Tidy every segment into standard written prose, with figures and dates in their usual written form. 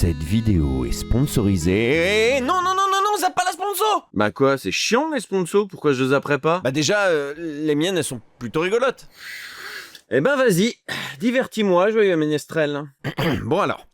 Cette vidéo est sponsorisée... Non, zappe pas la sponsor. Bah quoi, c'est chiant les sponsors, pourquoi je zapperais pas? Bah déjà, les miennes, elles sont plutôt rigolotes. Eh ben vas-y, divertis-moi, joyeux ménestrel. Bon alors,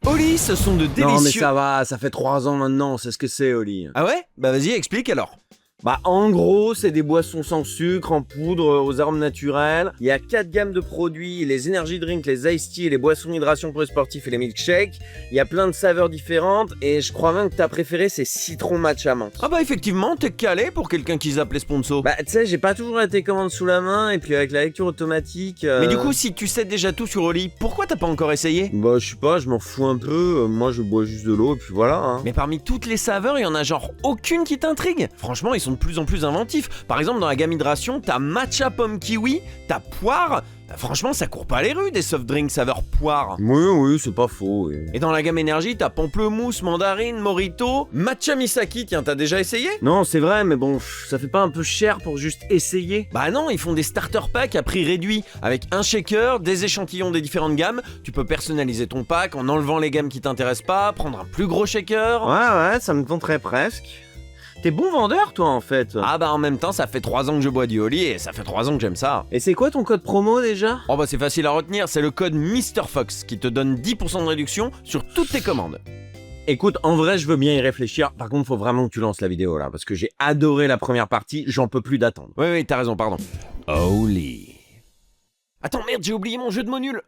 Oli, ce sont de délicieux... Non mais ça va, ça fait 3 ans maintenant, c'est ce que c'est Oli. Ah ouais? Bah vas-y, explique alors. Bah en gros, c'est des boissons sans sucre, en poudre, aux arômes naturels. Il y a 4 gammes de produits, les energy drinks, les iced tea, les boissons d'hydration pour les sportifs et les milkshakes. Il y a plein de saveurs différentes et je crois même que ta préférée c'est citron matcha menthe. Ah bah effectivement, t'es calé pour quelqu'un qui zappe les sponsors. Bah tu sais, j'ai pas toujours été commande sous la main et puis avec la lecture automatique... Mais du coup, si tu sais déjà tout sur Oli, pourquoi t'as pas encore essayé? Bah je sais pas, je m'en fous un peu, moi je bois juste de l'eau et puis voilà hein. Mais parmi toutes les saveurs, il y en a genre aucune qui t'intrigue. Franchement, ils sont de plus en plus inventifs. Par exemple, dans la gamme hydration, t'as matcha pomme kiwi, t'as poire. Franchement, ça court pas les rues des soft drinks saveur poire. Oui, c'est pas faux. Oui. Et dans la gamme énergie, t'as pamplemousse, mandarine, mojito, matcha misaki. Tiens, t'as déjà essayé? Non, c'est vrai, mais bon, ça fait pas un peu cher pour juste essayer? Bah non, ils font des starter packs à prix réduit, avec un shaker, des échantillons des différentes gammes. Tu peux personnaliser ton pack en enlevant les gammes qui t'intéressent pas, prendre un plus gros shaker. Ouais, ça me tenterait presque. T'es bon vendeur, toi, en fait. Ah bah en même temps, ça fait 3 ans que je bois du Oli et ça fait 3 ans que j'aime ça. Et c'est quoi ton code promo, déjà? Oh bah c'est facile à retenir, c'est le code MrFox qui te donne 10% de réduction sur toutes tes commandes. Écoute, en vrai, je veux bien y réfléchir. Par contre, faut vraiment que tu lances la vidéo, là, parce que j'ai adoré la première partie, j'en peux plus d'attendre. Oui, t'as raison, pardon. Oli. Attends, merde, j'ai oublié mon jeu de mots nul.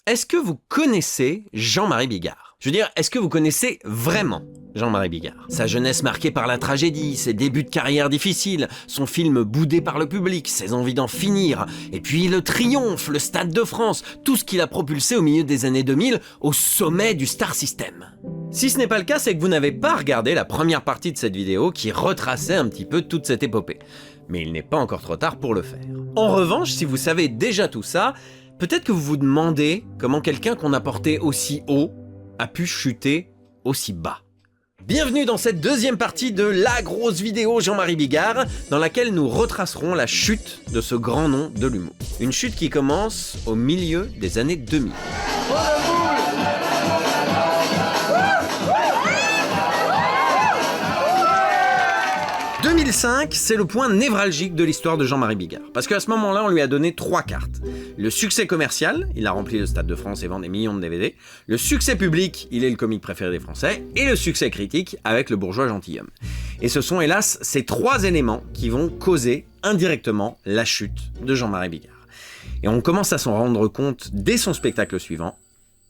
Est-ce que vous connaissez Jean-Marie Bigard? Je veux dire, est-ce que vous connaissez vraiment Jean-Marie Bigard? Sa jeunesse marquée par la tragédie, ses débuts de carrière difficiles, son film boudé par le public, ses envies d'en finir, et puis le triomphe, le Stade de France, tout ce qu'il a propulsé au milieu des années 2000 au sommet du star system. Si ce n'est pas le cas, c'est que vous n'avez pas regardé la première partie de cette vidéo qui retraçait un petit peu toute cette épopée. Mais il n'est pas encore trop tard pour le faire. En revanche, si vous savez déjà tout ça, peut-être que vous vous demandez comment quelqu'un qu'on a porté aussi haut a pu chuter aussi bas. Bienvenue dans cette deuxième partie de la grosse vidéo Jean-Marie Bigard, dans laquelle nous retracerons la chute de ce grand nom de l'humour. Une chute qui commence au milieu des années 2000. 2005, c'est le point névralgique de l'histoire de Jean-Marie Bigard. Parce qu'à ce moment-là, on lui a donné 3 cartes. Le succès commercial, il a rempli le Stade de France et vend des millions de DVD. Le succès public, il est le comique préféré des Français. Et le succès critique, avec le bourgeois gentilhomme. Et ce sont hélas ces 3 éléments qui vont causer indirectement la chute de Jean-Marie Bigard. Et on commence à s'en rendre compte dès son spectacle suivant,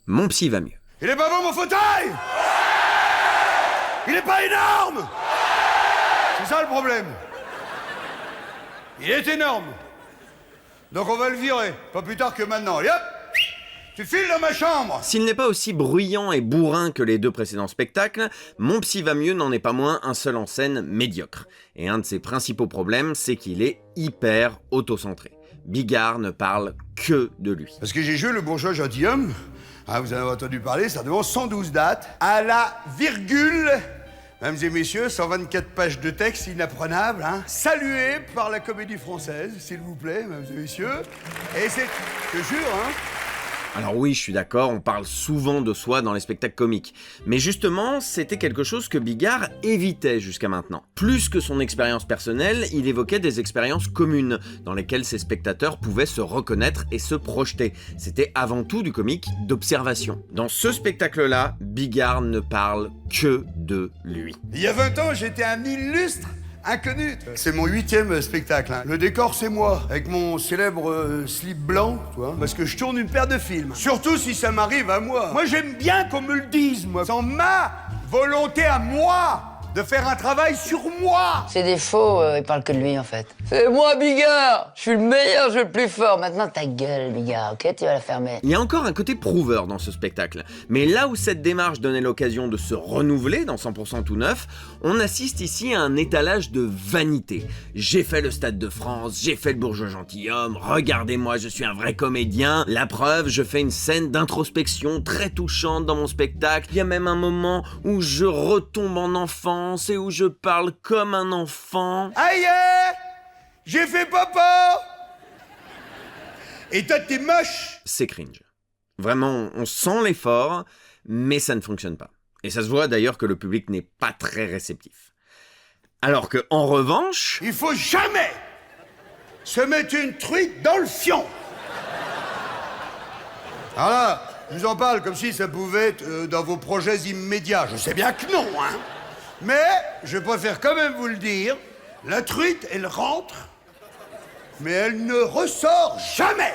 Mon psy va mieux. Il est pas beau mon fauteuil! Il est pas énorme! C'est ça le problème. Il est énorme. Donc on va le virer, pas plus tard que maintenant. Et hop, tu files dans ma chambre. S'il n'est pas aussi bruyant et bourrin que les 2 précédents spectacles, Mon psy va mieux n'en est pas moins un seul en scène médiocre. Et un de ses principaux problèmes, c'est qu'il est hyper autocentré. Bigard ne parle que de lui. Parce que j'ai joué le bourgeois gentilhomme, hein, vous en avez entendu parler, ça devant 112 dates, à la virgule. Mesdames et messieurs, 124 pages de texte inapprenables, hein, salué par la Comédie Française, s'il vous plaît, mesdames et messieurs. Et c'est, je te jure, hein. Alors oui, je suis d'accord, on parle souvent de soi dans les spectacles comiques. Mais justement, c'était quelque chose que Bigard évitait jusqu'à maintenant. Plus que son expérience personnelle, il évoquait des expériences communes, dans lesquelles ses spectateurs pouvaient se reconnaître et se projeter. C'était avant tout du comique d'observation. Dans ce spectacle-là, Bigard ne parle que de lui. Il y a 20 ans, j'étais un illustre inconnu. C'est mon 8e spectacle. Hein. Le décor, c'est moi, avec mon célèbre slip blanc, tu vois, parce que je tourne une paire de films. Surtout si ça m'arrive à moi. Moi, j'aime bien qu'on me le dise, moi. C'est ma volonté à moi de faire un travail sur moi. Ses défauts, il parle que de lui, en fait. C'est moi, Bigard. Je suis le meilleur, je suis le plus fort. Maintenant, ta gueule, Bigard, ok? Tu vas la fermer. Il y a encore un côté prouveur dans ce spectacle. Mais là où cette démarche donnait l'occasion de se renouveler dans 100% tout neuf, on assiste ici à un étalage de vanité. J'ai fait le Stade de France, j'ai fait le bourgeois gentilhomme, regardez-moi, je suis un vrai comédien. La preuve, je fais une scène d'introspection très touchante dans mon spectacle. Il y a même un moment où je retombe en enfance et où je parle comme un enfant. Aïe, j'ai fait papa. Et toi, t'es moche. C'est cringe. Vraiment, on sent l'effort, mais ça ne fonctionne pas. Et ça se voit d'ailleurs que le public n'est pas très réceptif. Alors que, en revanche... Il faut jamais se mettre une truite dans le fion. Alors là, je vous en parle comme si ça pouvait être dans vos projets immédiats. Je sais bien que non, hein. Mais je préfère quand même vous le dire, la truite, elle rentre, mais elle ne ressort jamais.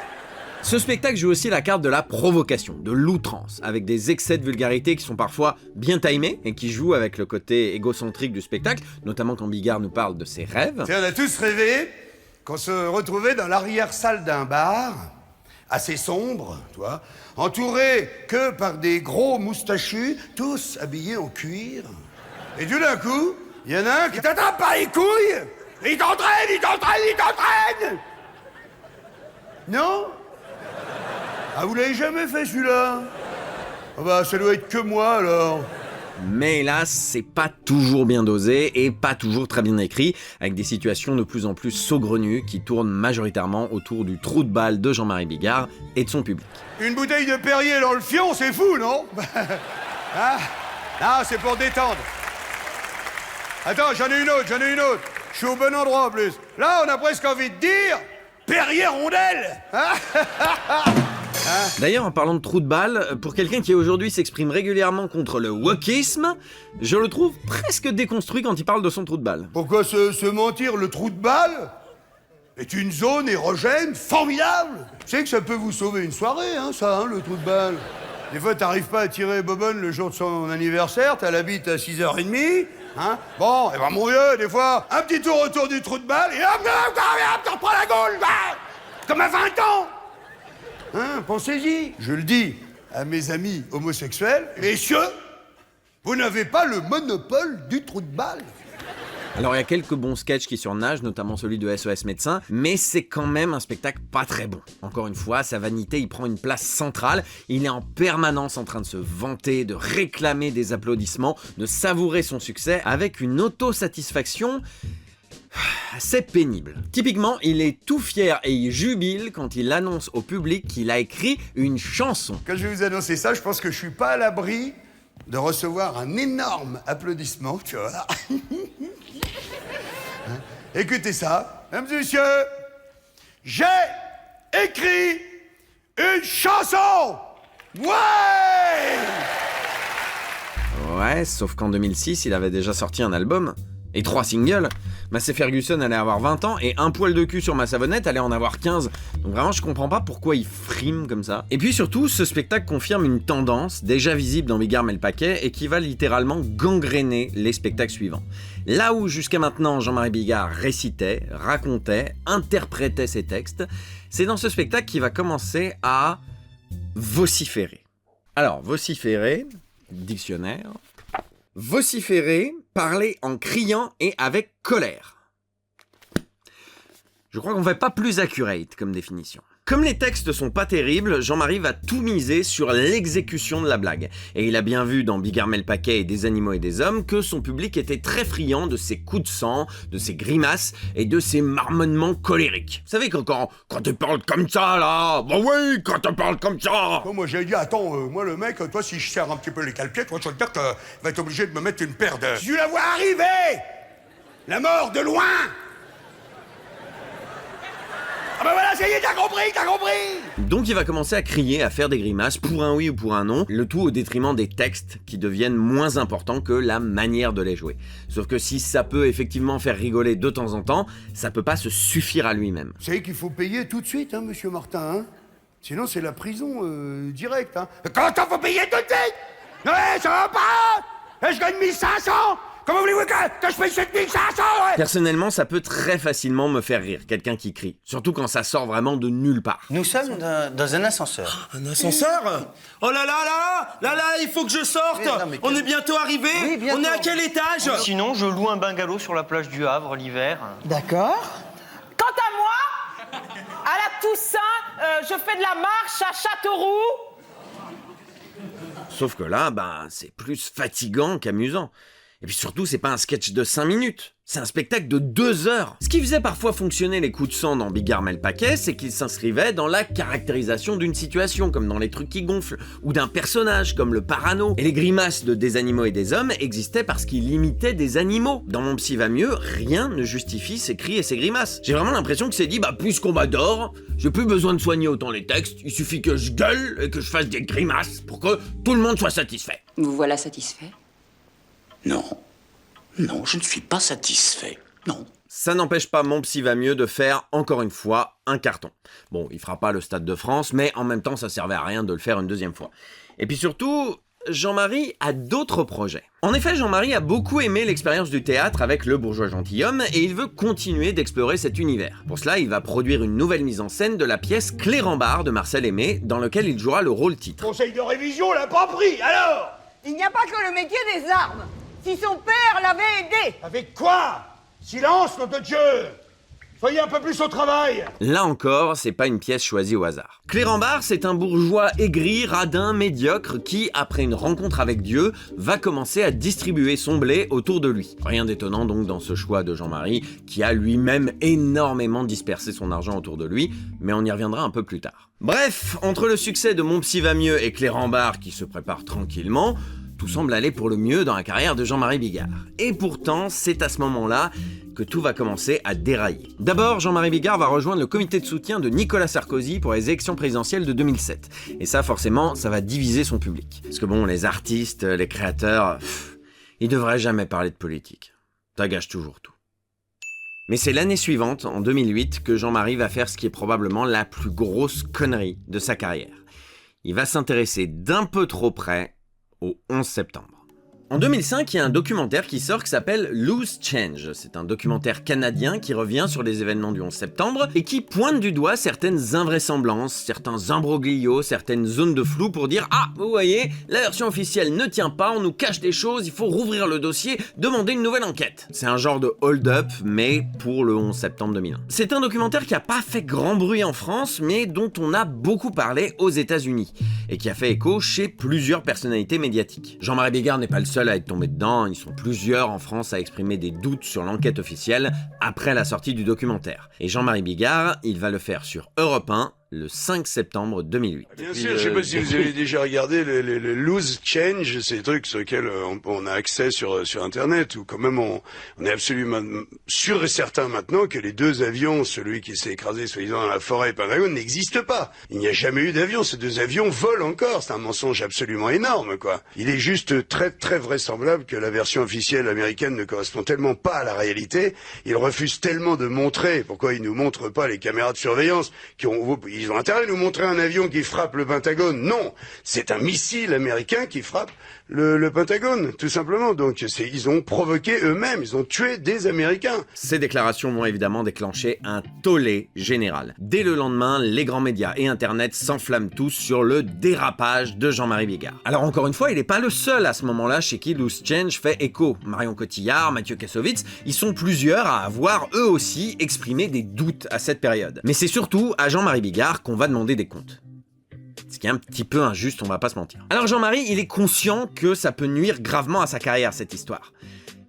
Ce spectacle joue aussi la carte de la provocation, de l'outrance, avec des excès de vulgarité qui sont parfois bien timés et qui jouent avec le côté égocentrique du spectacle, notamment quand Bigard nous parle de ses rêves. On a tous rêvé qu'on se retrouvait dans l'arrière-salle d'un bar, assez sombre, tu vois, entouré que par des gros moustachus, tous habillés en cuir. Et tout d'un coup, il y en a un qui t'attrape par les couilles, et il t'entraîne. Non? Ah, vous l'avez jamais fait celui-là? Ah bah, ça doit être que moi alors. Mais hélas, c'est pas toujours bien dosé et pas toujours très bien écrit, avec des situations de plus en plus saugrenues qui tournent majoritairement autour du trou de balle de Jean-Marie Bigard et de son public. Une bouteille de Perrier dans le fion, c'est fou, non? Ah, non, c'est pour détendre. Attends, j'en ai une autre. Je suis au bon endroit en plus. Là, on a presque envie de dire Perrier rondelle. D'ailleurs, en parlant de trou de balle, pour quelqu'un qui aujourd'hui s'exprime régulièrement contre le wokisme, je le trouve presque déconstruit quand il parle de son trou de balle. Pourquoi se mentir? Le trou de balle est une zone érogène formidable. Tu sais que ça peut vous sauver une soirée, hein, ça, hein, le trou de balle. Des fois, t'arrives pas à tirer Bobonne le jour de son anniversaire, t'as la bite à 6h30, hein. Bon, et ben mon vieux, des fois, un petit tour autour du trou de balle, et hop, t'en reprends la gaule, comme à 20 ans. Hein, pensez-y. Je le dis à mes amis homosexuels, messieurs, vous n'avez pas le monopole du trou de balle. Alors il y a quelques bons sketchs qui surnagent, notamment celui de SOS Médecin, mais c'est quand même un spectacle pas très bon. Encore une fois, sa vanité y prend une place centrale, il est en permanence en train de se vanter, de réclamer des applaudissements, de savourer son succès avec une autosatisfaction assez pénible. Typiquement, il est tout fier et il jubile quand il annonce au public qu'il a écrit une chanson. Quand je vais vous annoncer ça, je pense que je suis pas à l'abri de recevoir un énorme applaudissement, tu vois. Hein? Écoutez ça, mesdames et messieurs, j'ai écrit une chanson. Ouais, sauf qu'en 2006, il avait déjà sorti un album. Et 3 singles. Massey Ferguson allait avoir 20 ans et un poil de cul sur ma savonnette allait en avoir 15. Donc vraiment, je comprends pas pourquoi il frime comme ça. Et puis surtout, ce spectacle confirme une tendance déjà visible dans Bigard met le paquet et qui va littéralement gangréner les spectacles suivants. Là où jusqu'à maintenant Jean-Marie Bigard récitait, racontait, interprétait ses textes, c'est dans ce spectacle qu'il va commencer à vociférer. Alors, vociférer, dictionnaire... Vociférer, parler en criant et avec colère. Je crois qu'on fait pas plus accurate comme définition. Comme les textes sont pas terribles, Jean-Marie va tout miser sur l'exécution de la blague. Et il a bien vu dans Bigard met le paquet et des animaux et des hommes que son public était très friand de ses coups de sang, de ses grimaces et de ses marmonnements colériques. Vous savez que quand tu parles comme ça là, bah oui, quand tu parles comme ça. Moi j'ai dit, attends, moi le mec, toi si je serre un petit peu les cale-pieds, toi je vais te dire que va être obligé de me mettre une paire de... J'ai dû la voir arriver, la mort de loin. Ah bah voilà, ça y est, t'as compris. Donc il va commencer à crier, à faire des grimaces pour un oui ou pour un non, le tout au détriment des textes qui deviennent moins importants que la manière de les jouer. Sauf que si ça peut effectivement faire rigoler de temps en temps, ça peut pas se suffire à lui-même. Vous savez qu'il faut payer tout de suite, hein, monsieur Martin, hein. Sinon c'est la prison directe, hein. Comment ça, faut payer tout de suite? Ouais, ça va pas. Je gagne 1500. Comment voulez-vous que je paye 7500, ouais? Personnellement, ça peut très facilement me faire rire, quelqu'un qui crie. Surtout quand ça sort vraiment de nulle part. Nous sommes dans un ascenseur. Un ascenseur? Oh là là, il faut que je sorte. On est bientôt arrivé. Oui, bientôt. On est à quel étage? Sinon, je loue un bungalow sur la plage du Havre l'hiver. D'accord. Quant à moi, à la Toussaint, je fais de la marche à Châteauroux. Sauf que là, c'est plus fatigant qu'amusant. Et puis surtout, c'est pas un sketch de 5 minutes. C'est un spectacle de 2 heures. Ce qui faisait parfois fonctionner les coups de sang dans Bigard met le paquet, c'est qu'ils s'inscrivaient dans la caractérisation d'une situation, comme dans Les trucs qui gonflent, ou d'un personnage, comme le parano. Et les grimaces de Des animaux et des hommes existaient parce qu'ils imitaient des animaux. Dans Mon psy va mieux, rien ne justifie ses cris et ses grimaces. J'ai vraiment l'impression que c'est dit, puisqu'on m'adore, j'ai plus besoin de soigner autant les textes, il suffit que je gueule et que je fasse des grimaces pour que tout le monde soit satisfait. Vous voilà satisfait? Non. Non, je ne suis pas satisfait. Non. Ça n'empêche pas Mon psy va mieux de faire, encore une fois, un carton. Bon, il fera pas le Stade de France, mais en même temps, ça servait à rien de le faire une deuxième fois. Et puis surtout, Jean-Marie a d'autres projets. En effet, Jean-Marie a beaucoup aimé l'expérience du théâtre avec Le bourgeois gentilhomme et il veut continuer d'explorer cet univers. Pour cela, il va produire une nouvelle mise en scène de la pièce Clérambard de Marcel Aimé, dans lequel il jouera le rôle titre. Conseil de révision l'a pas pris, alors? Il n'y a pas que le métier des armes. Si son père l'avait aidé. Avec quoi? Silence, nom de Dieu! Soyez un peu plus au travail! Là encore, c'est pas une pièce choisie au hasard. Clérambard, c'est un bourgeois aigri, radin, médiocre qui, après une rencontre avec Dieu, va commencer à distribuer son blé autour de lui. Rien d'étonnant donc dans ce choix de Jean-Marie, qui a lui-même énormément dispersé son argent autour de lui, mais on y reviendra un peu plus tard. Bref, entre le succès de Mon psy va mieux et Clérambard qui se prépare tranquillement, tout semble aller pour le mieux dans la carrière de Jean-Marie Bigard. Et pourtant, c'est à ce moment-là que tout va commencer à dérailler. D'abord, Jean-Marie Bigard va rejoindre le comité de soutien de Nicolas Sarkozy pour les élections présidentielles de 2007. Et ça, forcément, ça va diviser son public. Parce que bon, les artistes, les créateurs, ils devraient jamais parler de politique. Ça gâche toujours tout. Mais c'est l'année suivante, en 2008, que Jean-Marie va faire ce qui est probablement la plus grosse connerie de sa carrière. Il va s'intéresser d'un peu trop près au 11 septembre. En 2005, il y a un documentaire qui sort qui s'appelle Loose Change. C'est un documentaire canadien qui revient sur les événements du 11 septembre et qui pointe du doigt certaines invraisemblances, certains imbroglios, certaines zones de flou pour dire « Ah, vous voyez, la version officielle ne tient pas, on nous cache des choses, il faut rouvrir le dossier, demander une nouvelle enquête. » C'est un genre de hold-up, mais pour le 11 septembre 2001. C'est un documentaire qui n'a pas fait grand bruit en France, mais dont on a beaucoup parlé aux États-Unis et qui a fait écho chez plusieurs personnalités médiatiques. Jean-Marie Bigard n'est pas le seul à être tombé dedans, ils sont plusieurs en France à exprimer des doutes sur l'enquête officielle après la sortie du documentaire. Et Jean-Marie Bigard, il va le faire sur Europe 1 le 5 septembre 2008. Bien sûr, je sais pas si vous avez déjà regardé les loose change, ces trucs sur lesquels on a accès sur Internet, où quand même on est absolument sûr et certain maintenant que les deux avions, celui qui s'est écrasé soi-disant dans la forêt et Pentagone, n'existe pas. Il n'y a jamais eu d'avion, ces deux avions volent encore, c'est un mensonge absolument énorme, quoi. Il est juste très très vraisemblable que la version officielle américaine ne correspond tellement pas à la réalité, ils refusent tellement de montrer, pourquoi ils nous montrent pas les caméras de surveillance, ils ont intérêt à nous montrer un avion qui frappe le Pentagone. Non, c'est un missile américain qui frappe le Pentagone, tout simplement. Donc ils ont provoqué eux-mêmes, ils ont tué des Américains. Ces déclarations vont évidemment déclencher un tollé général. Dès le lendemain, les grands médias et Internet s'enflamment tous sur le dérapage de Jean-Marie Bigard. Alors encore une fois, il n'est pas le seul à ce moment-là chez qui Loose Change fait écho. Marion Cotillard, Mathieu Kassovitz, ils sont plusieurs à avoir eux aussi exprimé des doutes à cette période. Mais c'est surtout à Jean-Marie Bigard qu'on va demander des comptes. Ce qui est un petit peu injuste, on va pas se mentir. Alors Jean-Marie, il est conscient que ça peut nuire gravement à sa carrière, cette histoire.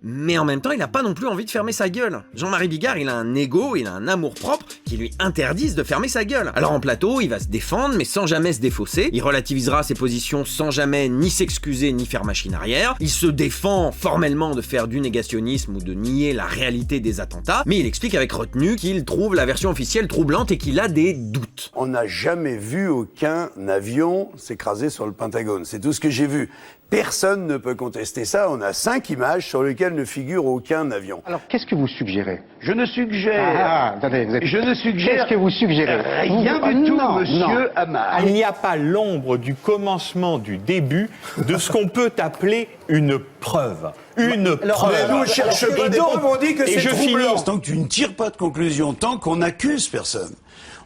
Mais en même temps, il n'a pas non plus envie de fermer sa gueule. Jean-Marie Bigard, il a un ego, il a un amour-propre qui lui interdisent de fermer sa gueule. Alors en plateau, il va se défendre, mais sans jamais se défausser. Il relativisera ses positions sans jamais ni s'excuser ni faire machine arrière. Il se défend formellement de faire du négationnisme ou de nier la réalité des attentats, mais il explique avec retenue qu'il trouve la version officielle troublante et qu'il a des doutes. On n'a jamais vu aucun avion s'écraser sur le Pentagone. C'est tout ce que j'ai vu. Personne ne peut contester ça. On a 5 images sur lesquelles ne figure aucun avion. Alors, qu'est-ce que vous suggérez? Je ne suggère... attendez, Je ne suggère... Qu'est-ce que vous suggérez? Rien du tout, monsieur Hamar. Il n'y a pas l'ombre du commencement, du début, de ce qu'on peut appeler une preuve. Une preuve. Mais nous, cherche pas des preuves, on dit que c'est troublant. Tant que tu ne tires pas de conclusion, tant qu'on n'accuse personne,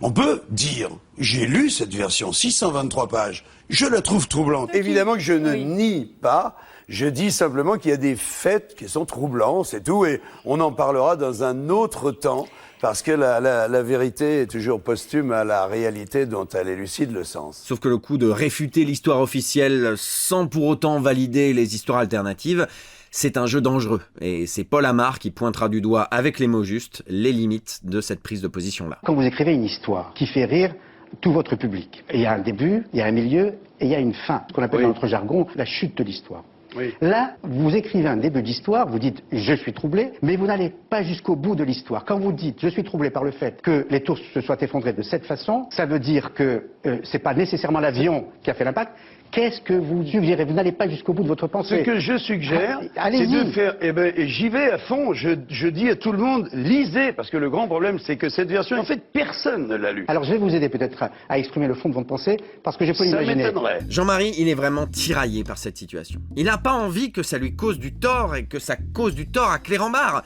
on peut dire, j'ai lu cette version, 623 pages, je la trouve troublante. Évidemment que je ne nie pas, je dis simplement qu'il y a des faits qui sont troublants, c'est tout, et on en parlera dans un autre temps, parce que la vérité est toujours posthume à la réalité dont elle élucide le sens. Sauf que le coup de réfuter l'histoire officielle sans pour autant valider les histoires alternatives, C'est un jeu dangereux, et c'est Paul Amar qui pointera du doigt avec les mots justes les limites de cette prise de position-là. Quand vous écrivez une histoire qui fait rire tout votre public, il y a un début, il y a un milieu et il y a une fin, ce qu'on appelle dans notre jargon la chute de l'histoire. Oui. Là, vous écrivez un début d'histoire, vous dites « je suis troublé », mais vous n'allez pas jusqu'au bout de l'histoire. Quand vous dites « je suis troublé par le fait que les tours se soient effondrés de cette façon », ça veut dire que c'est pas nécessairement l'avion qui a fait l'impact. Qu'est-ce que vous suggérez? Vous n'allez pas jusqu'au bout de votre pensée. Ce que je suggère, allez-y. c'est de faire... et j'y vais à fond, je dis à tout le monde, lisez, parce que le grand problème, c'est que cette version, en fait, personne ne l'a lue. Alors je vais vous aider peut-être à exprimer le fond de votre pensée, parce que je peux Ça imaginer. m'étonnerait. Jean-Marie, il est vraiment tiraillé par cette situation. Il n'a pas envie que ça lui cause du tort et que ça cause du tort à Clérambault.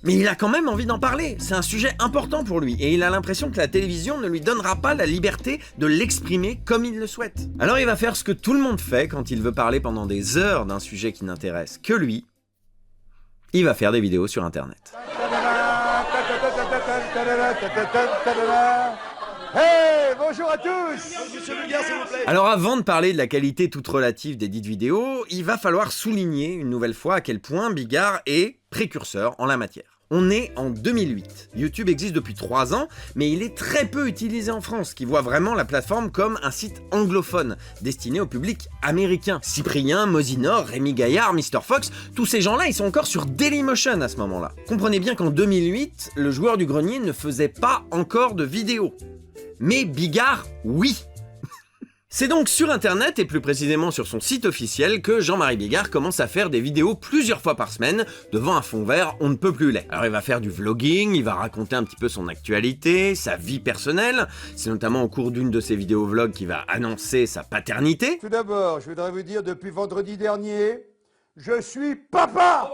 Mais il a quand même envie d'en parler, c'est un sujet important pour lui, et il a l'impression que la télévision ne lui donnera pas la liberté de l'exprimer comme il le souhaite. Alors il va faire ce que tout le monde fait quand il veut parler pendant des heures d'un sujet qui n'intéresse que lui. Il va faire des vidéos sur internet. Hey, bonjour à tous. Alors avant de parler de la qualité toute relative des dites vidéos, il va falloir souligner une nouvelle fois à quel point Bigard est précurseur en la matière. On est en 2008. YouTube existe depuis 3 ans, mais il est très peu utilisé en France, qui voit vraiment la plateforme comme un site anglophone, destiné au public américain. Cyprien, Mosinor, Rémi Gaillard, Mr. Fox, tous ces gens-là, ils sont encore sur Dailymotion à ce moment-là. Comprenez bien qu'en 2008, le joueur du grenier ne faisait pas encore de vidéos. Mais Bigard, oui. C'est donc sur internet, et plus précisément sur son site officiel, que Jean-Marie Bigard commence à faire des vidéos plusieurs fois par semaine, devant un fond vert on ne peut plus laid. Alors il va faire du vlogging, il va raconter un petit peu son actualité, sa vie personnelle, c'est notamment au cours d'une de ses vidéos vlogs qu'il va annoncer sa paternité. Tout d'abord, je voudrais vous dire, depuis vendredi dernier, je suis papa.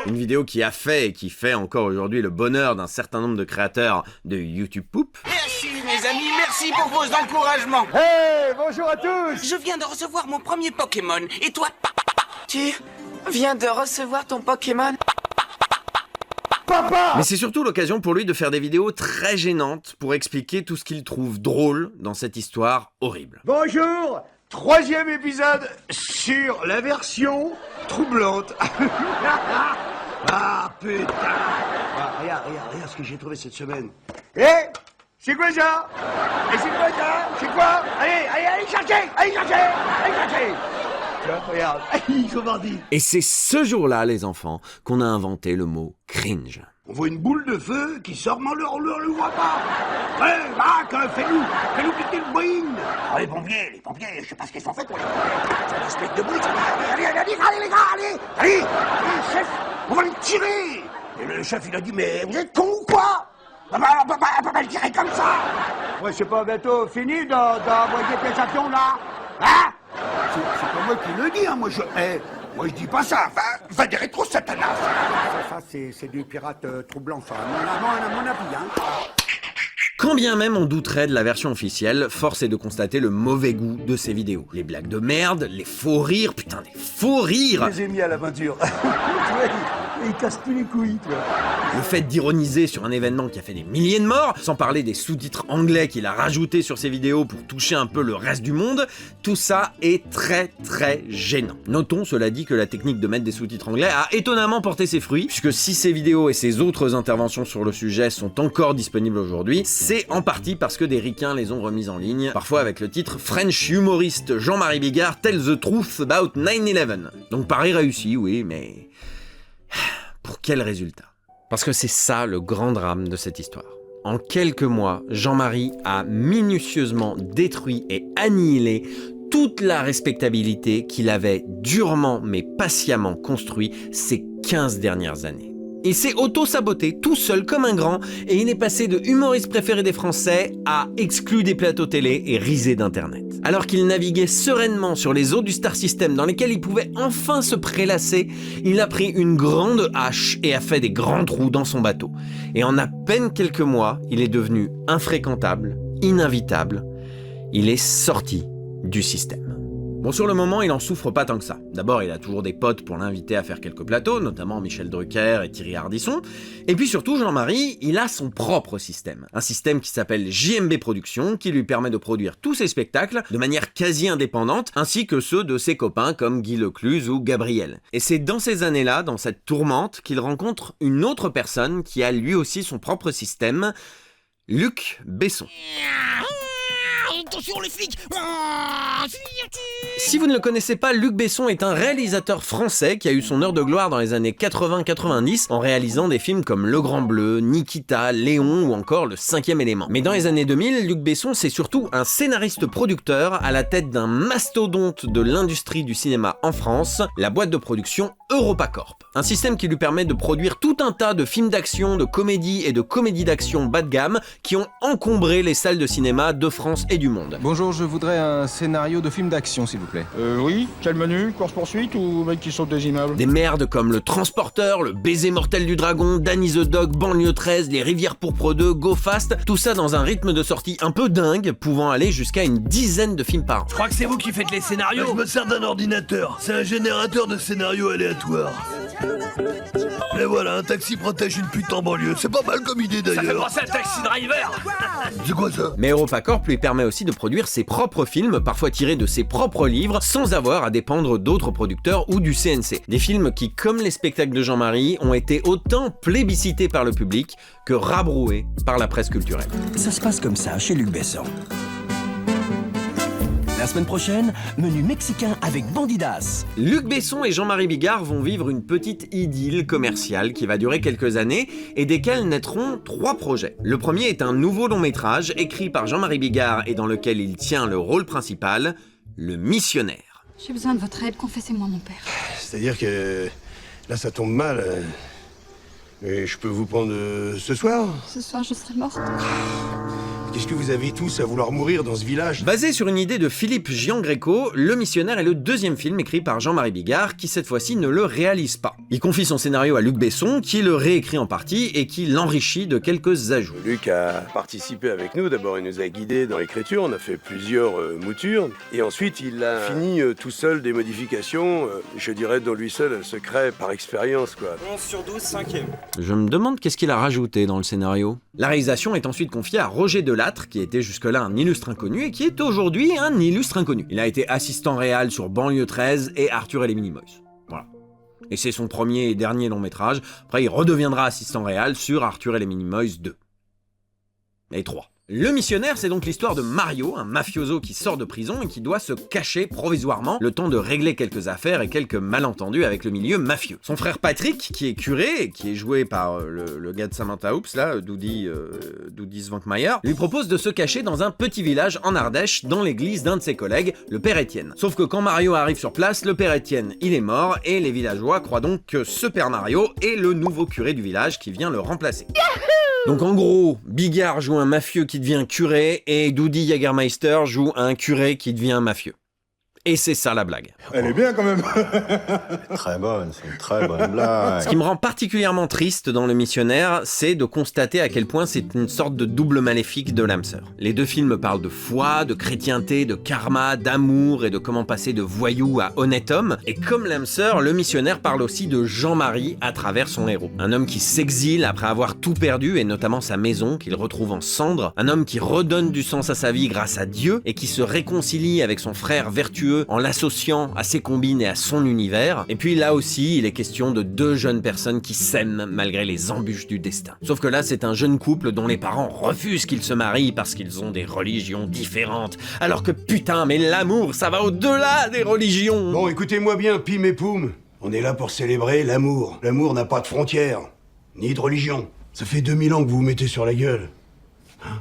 Une vidéo qui a fait et qui fait encore aujourd'hui le bonheur d'un certain nombre de créateurs de YouTube Poop. Merci mes amis, merci pour vos encouragements. Hey, bonjour à tous. Je viens de recevoir mon premier Pokémon. Et toi, Tu viens de recevoir ton Pokémon? Papa. Mais c'est surtout l'occasion pour lui de faire des vidéos très gênantes pour expliquer tout ce qu'il trouve drôle dans cette histoire horrible. Bonjour. 3e épisode sur la version troublante. Ah putain. Ah, regarde ce que j'ai trouvé cette semaine. Eh, c'est quoi ça? Et c'est quoi ça? C'est quoi? Allez chercher. Tiens, regarde, ils sont bandits. Et c'est ce jour-là, les enfants, qu'on a inventé le mot cringe. On voit une boule de feu qui sort, mais on le voit pas. Ouais, Mac, fais-nous quitter le Boeing. Ah, les pompiers, je sais pas ce qu'ils sont faits pour les pompiers. Ça a des espèces de bruit, allez les gars, allez, chef, on va les tirer. Et le chef, il a dit, mais vous êtes cons ou quoi? On peut pas le tirer comme ça. Ouais, c'est pas bientôt fini d'envoyer tes avions là, hein? C'est pas moi qui le dis, hein, moi je dis pas ça, va des rétro satanas. Ça c'est du pirate troublant, ça, à mon avis, hein. Quand bien même on douterait de la version officielle, force est de constater le mauvais goût de ces vidéos. Les blagues de merde, les faux rires, putain des faux rires. Je les ai mis à la peinture. Il casse plus les couilles, toi. Le fait d'ironiser sur un événement qui a fait des milliers de morts, sans parler des sous-titres anglais qu'il a rajoutés sur ses vidéos pour toucher un peu le reste du monde, tout ça est très très gênant. Notons cela dit que la technique de mettre des sous-titres anglais a étonnamment porté ses fruits, puisque si ces vidéos et ses autres interventions sur le sujet sont encore disponibles aujourd'hui, c'est en partie parce que des ricains les ont remises en ligne, parfois avec le titre French humoriste Jean-Marie Bigard tell the truth about 9/11. Donc pari réussi, oui, mais pour quel résultat? Parce que c'est ça le grand drame de cette histoire. En quelques mois, Jean-Marie a minutieusement détruit et annihilé toute la respectabilité qu'il avait durement mais patiemment construit ces 15 dernières années. Il s'est auto-saboté tout seul comme un grand et il est passé de humoriste préféré des Français à exclu des plateaux télé et risé d'internet. Alors qu'il naviguait sereinement sur les eaux du Star System dans lesquelles il pouvait enfin se prélasser, il a pris une grande hache et a fait des grands trous dans son bateau. Et en à peine quelques mois, il est devenu infréquentable, ininvitable. Il est sorti du système. Bon, sur le moment, il en souffre pas tant que ça. D'abord, il a toujours des potes pour l'inviter à faire quelques plateaux, notamment Michel Drucker et Thierry Ardisson. Et puis surtout, Jean-Marie, il a son propre système. Un système qui s'appelle JMB Productions, qui lui permet de produire tous ses spectacles de manière quasi indépendante, ainsi que ceux de ses copains comme Guy Lecluse ou Gabriel. Et c'est dans ces années-là, dans cette tourmente, qu'il rencontre une autre personne qui a lui aussi son propre système, Luc Besson. Attention les flics! Si vous ne le connaissez pas, Luc Besson est un réalisateur français qui a eu son heure de gloire dans les années 80-90 en réalisant des films comme Le Grand Bleu, Nikita, Léon ou encore Le Cinquième Élément. Mais dans les années 2000, Luc Besson c'est surtout un scénariste-producteur à la tête d'un mastodonte de l'industrie du cinéma en France, la boîte de production EuropaCorp. Un système qui lui permet de produire tout un tas de films d'action, de comédies et de comédies d'action bas de gamme qui ont encombré les salles de cinéma de France et du monde. Bonjour, je voudrais un scénario de film d'action, s'il vous plaît. Oui, quel menu? Course-poursuite ou mec qui saute des immeubles? Des merdes comme Le Transporteur, Le Baiser mortel du dragon, Danny the Dog, Banlieue 13, Les Rivières pourpres 2, Go Fast, tout ça dans un rythme de sortie un peu dingue, pouvant aller jusqu'à une dizaine de films par an. Je crois que c'est vous qui faites les scénarios. Je me sers d'un ordinateur, c'est un générateur de scénarios aléatoires. Et voilà, un taxi protège une pute en banlieue, c'est pas mal comme idée d'ailleurs. Ça fait penser à Taxi Driver. C'est quoi ça? Mais EuropaCorp lui permet aussi de produire ses propres films, parfois tirés de ses propres livres, sans avoir à dépendre d'autres producteurs ou du CNC. Des films qui, comme les spectacles de Jean-Marie, ont été autant plébiscités par le public que rabroués par la presse culturelle. Ça se passe comme ça chez Luc Besson. La semaine prochaine, menu mexicain avec Bandidas. Luc Besson et Jean-Marie Bigard vont vivre une petite idylle commerciale qui va durer quelques années et desquelles naîtront 3 projets. Le premier est un nouveau long métrage écrit par Jean-Marie Bigard et dans lequel il tient le rôle principal, Le Missionnaire. J'ai besoin de votre aide, confessez-moi mon père. C'est-à-dire que là ça tombe mal. Et je peux vous prendre ce soir? Ce soir je serai morte. Qu'est-ce que vous avez tous à vouloir mourir dans ce village? Basé sur une idée de Philippe Giangreco, Le Missionnaire est le deuxième film écrit par Jean-Marie Bigard qui cette fois-ci ne le réalise pas. Il confie son scénario à Luc Besson qui le réécrit en partie et qui l'enrichit de quelques ajouts. Luc a participé avec nous, d'abord il nous a guidés dans l'écriture, on a fait plusieurs moutures, et ensuite il a fini tout seul des modifications, je dirais dont lui seul se crée par expérience quoi. 11 sur 12, 5e. Je me demande qu'est-ce qu'il a rajouté dans le scénario. La réalisation est ensuite confiée à Roger Delattre, qui était jusque-là un illustre inconnu et qui est aujourd'hui un illustre inconnu. Il a été assistant réal sur Banlieue 13 et Arthur et les Minimoys. Voilà. Et c'est son premier et dernier long métrage. Après, il redeviendra assistant réal sur Arthur et les Minimoys 2. Et 3. Le Missionnaire, c'est donc l'histoire de Mario, un mafioso qui sort de prison et qui doit se cacher provisoirement le temps de régler quelques affaires et quelques malentendus avec le milieu mafieux. Son frère Patrick, qui est curé et qui est joué par le gars de Samantha Oops, là, Doody Svankmajer, lui propose de se cacher dans un petit village en Ardèche, dans l'église d'un de ses collègues, le père Étienne. Sauf que quand Mario arrive sur place, le père Étienne, il est mort et les villageois croient donc que ce père Mario est le nouveau curé du village qui vient le remplacer. Donc en gros, Bigard joue un mafieux qui devient curé et Doody Jagermeister joue un curé qui devient mafieux. Et c'est ça la blague. Elle est bien quand même. Très bonne, c'est une très bonne blague. Ce qui me rend particulièrement triste dans Le Missionnaire, c'est de constater à quel point c'est une sorte de double maléfique de l'âme sœur. Les deux films parlent de foi, de chrétienté, de karma, d'amour et de comment passer de voyou à honnête homme. Et comme l'âme sœur, Le Missionnaire parle aussi de Jean-Marie à travers son héros. Un homme qui s'exile après avoir tout perdu et notamment sa maison qu'il retrouve en cendres. Un homme qui redonne du sens à sa vie grâce à Dieu et qui se réconcilie avec son frère vertueux en l'associant à ses combines et à son univers. Et puis là aussi, il est question de 2 jeunes personnes qui s'aiment malgré les embûches du destin. Sauf que là, c'est un jeune couple dont les parents refusent qu'ils se marient parce qu'ils ont des religions différentes. Alors que putain, mais l'amour, ça va au-delà des religions. Bon, écoutez-moi bien, Pim et Poum. On est là pour célébrer l'amour. L'amour n'a pas de frontières, ni de religion. Ça fait 2000 ans que vous vous mettez sur la gueule. Hein?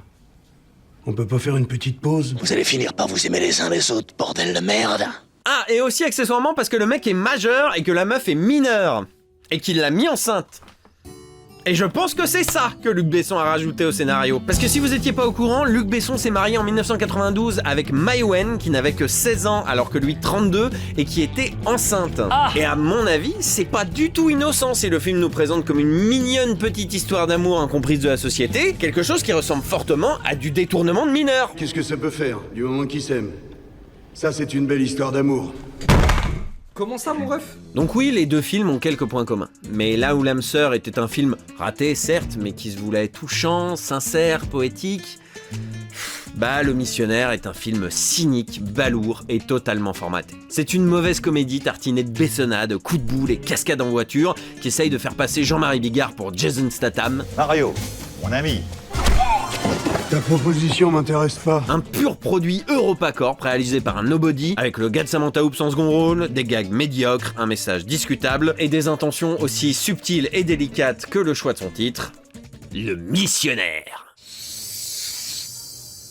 On peut pas faire une petite pause? Vous allez finir par vous aimer les uns les autres, bordel de merde. Ah, et aussi accessoirement parce que le mec est majeur et que la meuf est mineure. Et qu'il l'a mis enceinte. Et je pense que c'est ça que Luc Besson a rajouté au scénario. Parce que si vous étiez pas au courant, Luc Besson s'est marié en 1992 avec Mai Wen, qui n'avait que 16 ans alors que lui 32, et qui était enceinte. Et à mon avis, c'est pas du tout innocent si le film nous présente comme une mignonne petite histoire d'amour incomprise de la société, quelque chose qui ressemble fortement à du détournement de mineurs. Qu'est-ce que ça peut faire, du moment qu'ils s'aiment? Ça, c'est une belle histoire d'amour. Comment ça, mon ref? Donc oui, les deux films ont quelques points communs. Mais là où L'âme sœur était un film raté, certes, mais qui se voulait touchant, sincère, poétique, bah Le Missionnaire est un film cynique, balourd et totalement formaté. C'est une mauvaise comédie tartinée de bessonnades, coups de boule et cascades en voiture qui essaye de faire passer Jean-Marie Bigard pour Jason Statham. Mario, mon ami. Ta proposition m'intéresse pas. Un pur produit EuropaCorp réalisé par un nobody avec le gars de Samantha Hoops en second rôle, des gags médiocres, un message discutable et des intentions aussi subtiles et délicates que le choix de son titre, Le Missionnaire.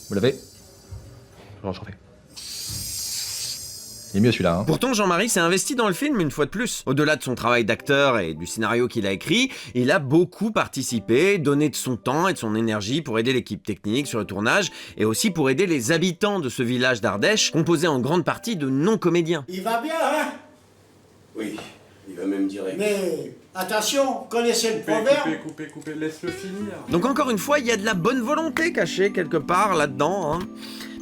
Vous l'avez? Je refais. Il est mieux celui-là, hein. Pourtant, Jean-Marie s'est investi dans le film une fois de plus. Au-delà de son travail d'acteur et du scénario qu'il a écrit, il a beaucoup participé, donné de son temps et de son énergie pour aider l'équipe technique sur le tournage et aussi pour aider les habitants de ce village d'Ardèche, composé en grande partie de non-comédiens. Il va bien, hein? Oui, il va même direct. Mais attention, connaissez le proverbe? Coupez, laisse-le finir. Donc encore une fois, il y a de la bonne volonté cachée quelque part là-dedans, hein.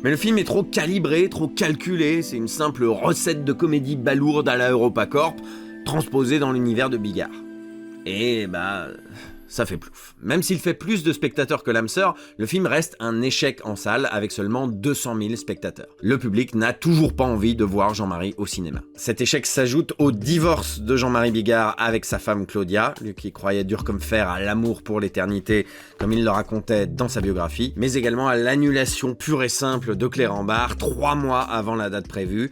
Mais le film est trop calibré, trop calculé, c'est une simple recette de comédie balourde à la EuropaCorp, transposée dans l'univers de Bigard. Et bah, ça fait plouf. Même s'il fait plus de spectateurs que L'âme sœur, le film reste un échec en salle avec seulement 200 000 spectateurs. Le public n'a toujours pas envie de voir Jean-Marie au cinéma. Cet échec s'ajoute au divorce de Jean-Marie Bigard avec sa femme Claudia, lui qui croyait dur comme fer à l'amour pour l'éternité, comme il le racontait dans sa biographie, mais également à l'annulation pure et simple de Clérambault 3 mois avant la date prévue,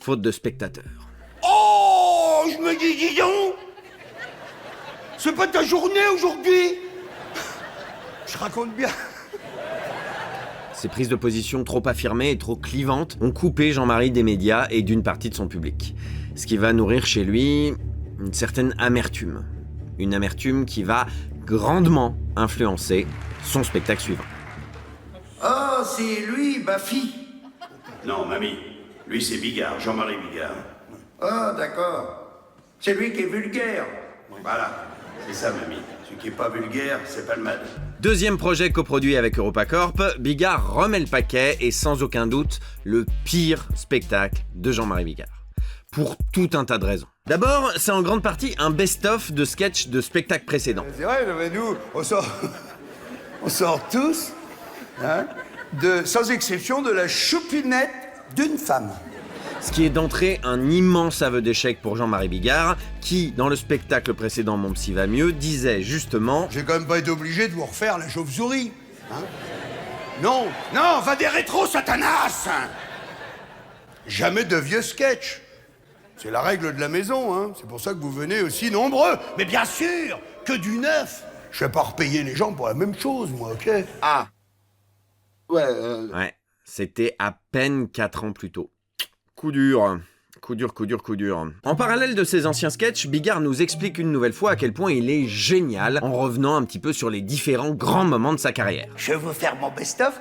faute de spectateurs. Oh, je me dis donc, c'est pas ta journée aujourd'hui? Je raconte bien. Ces prises de position trop affirmées et trop clivantes ont coupé Jean-Marie des médias et d'une partie de son public. Ce qui va nourrir chez lui une certaine amertume. Une amertume qui va grandement influencer son spectacle suivant. Oh, c'est lui, Baffy. Non, mamie. Lui, c'est Bigard, Jean-Marie Bigard. Ah, d'accord. C'est lui qui est vulgaire. Voilà, c'est ça, mamie. Celui qui est pas vulgaire, c'est pas le mal. Deuxième projet coproduit avec EuropaCorp, Bigard remet le paquet et sans aucun doute le pire spectacle de Jean-Marie Bigard. Pour tout un tas de raisons. D'abord, c'est en grande partie un best-of de sketchs de spectacles précédents. C'est vrai, mais nous, on sort tous, hein, sans exception, de la choupinette d'une femme. Ce qui est d'entrée un immense aveu d'échec pour Jean-Marie Bigard, qui, dans le spectacle précédent Mon Psy va mieux, disait justement... J'ai quand même pas été obligé de vous refaire la chauve-souris. Hein? Non, va des rétros, Satanas! Jamais de vieux sketch. C'est la règle de la maison, hein. C'est pour ça que vous venez aussi nombreux. Mais bien sûr, que du neuf. Je vais pas repayer les gens pour la même chose, moi, ok? Ah. Ouais, c'était à peine 4 ans plus tôt. Coup dur. En parallèle de ses anciens sketchs, Bigard nous explique une nouvelle fois à quel point il est génial en revenant un petit peu sur les différents grands moments de sa carrière. Je vais vous faire mon best-of.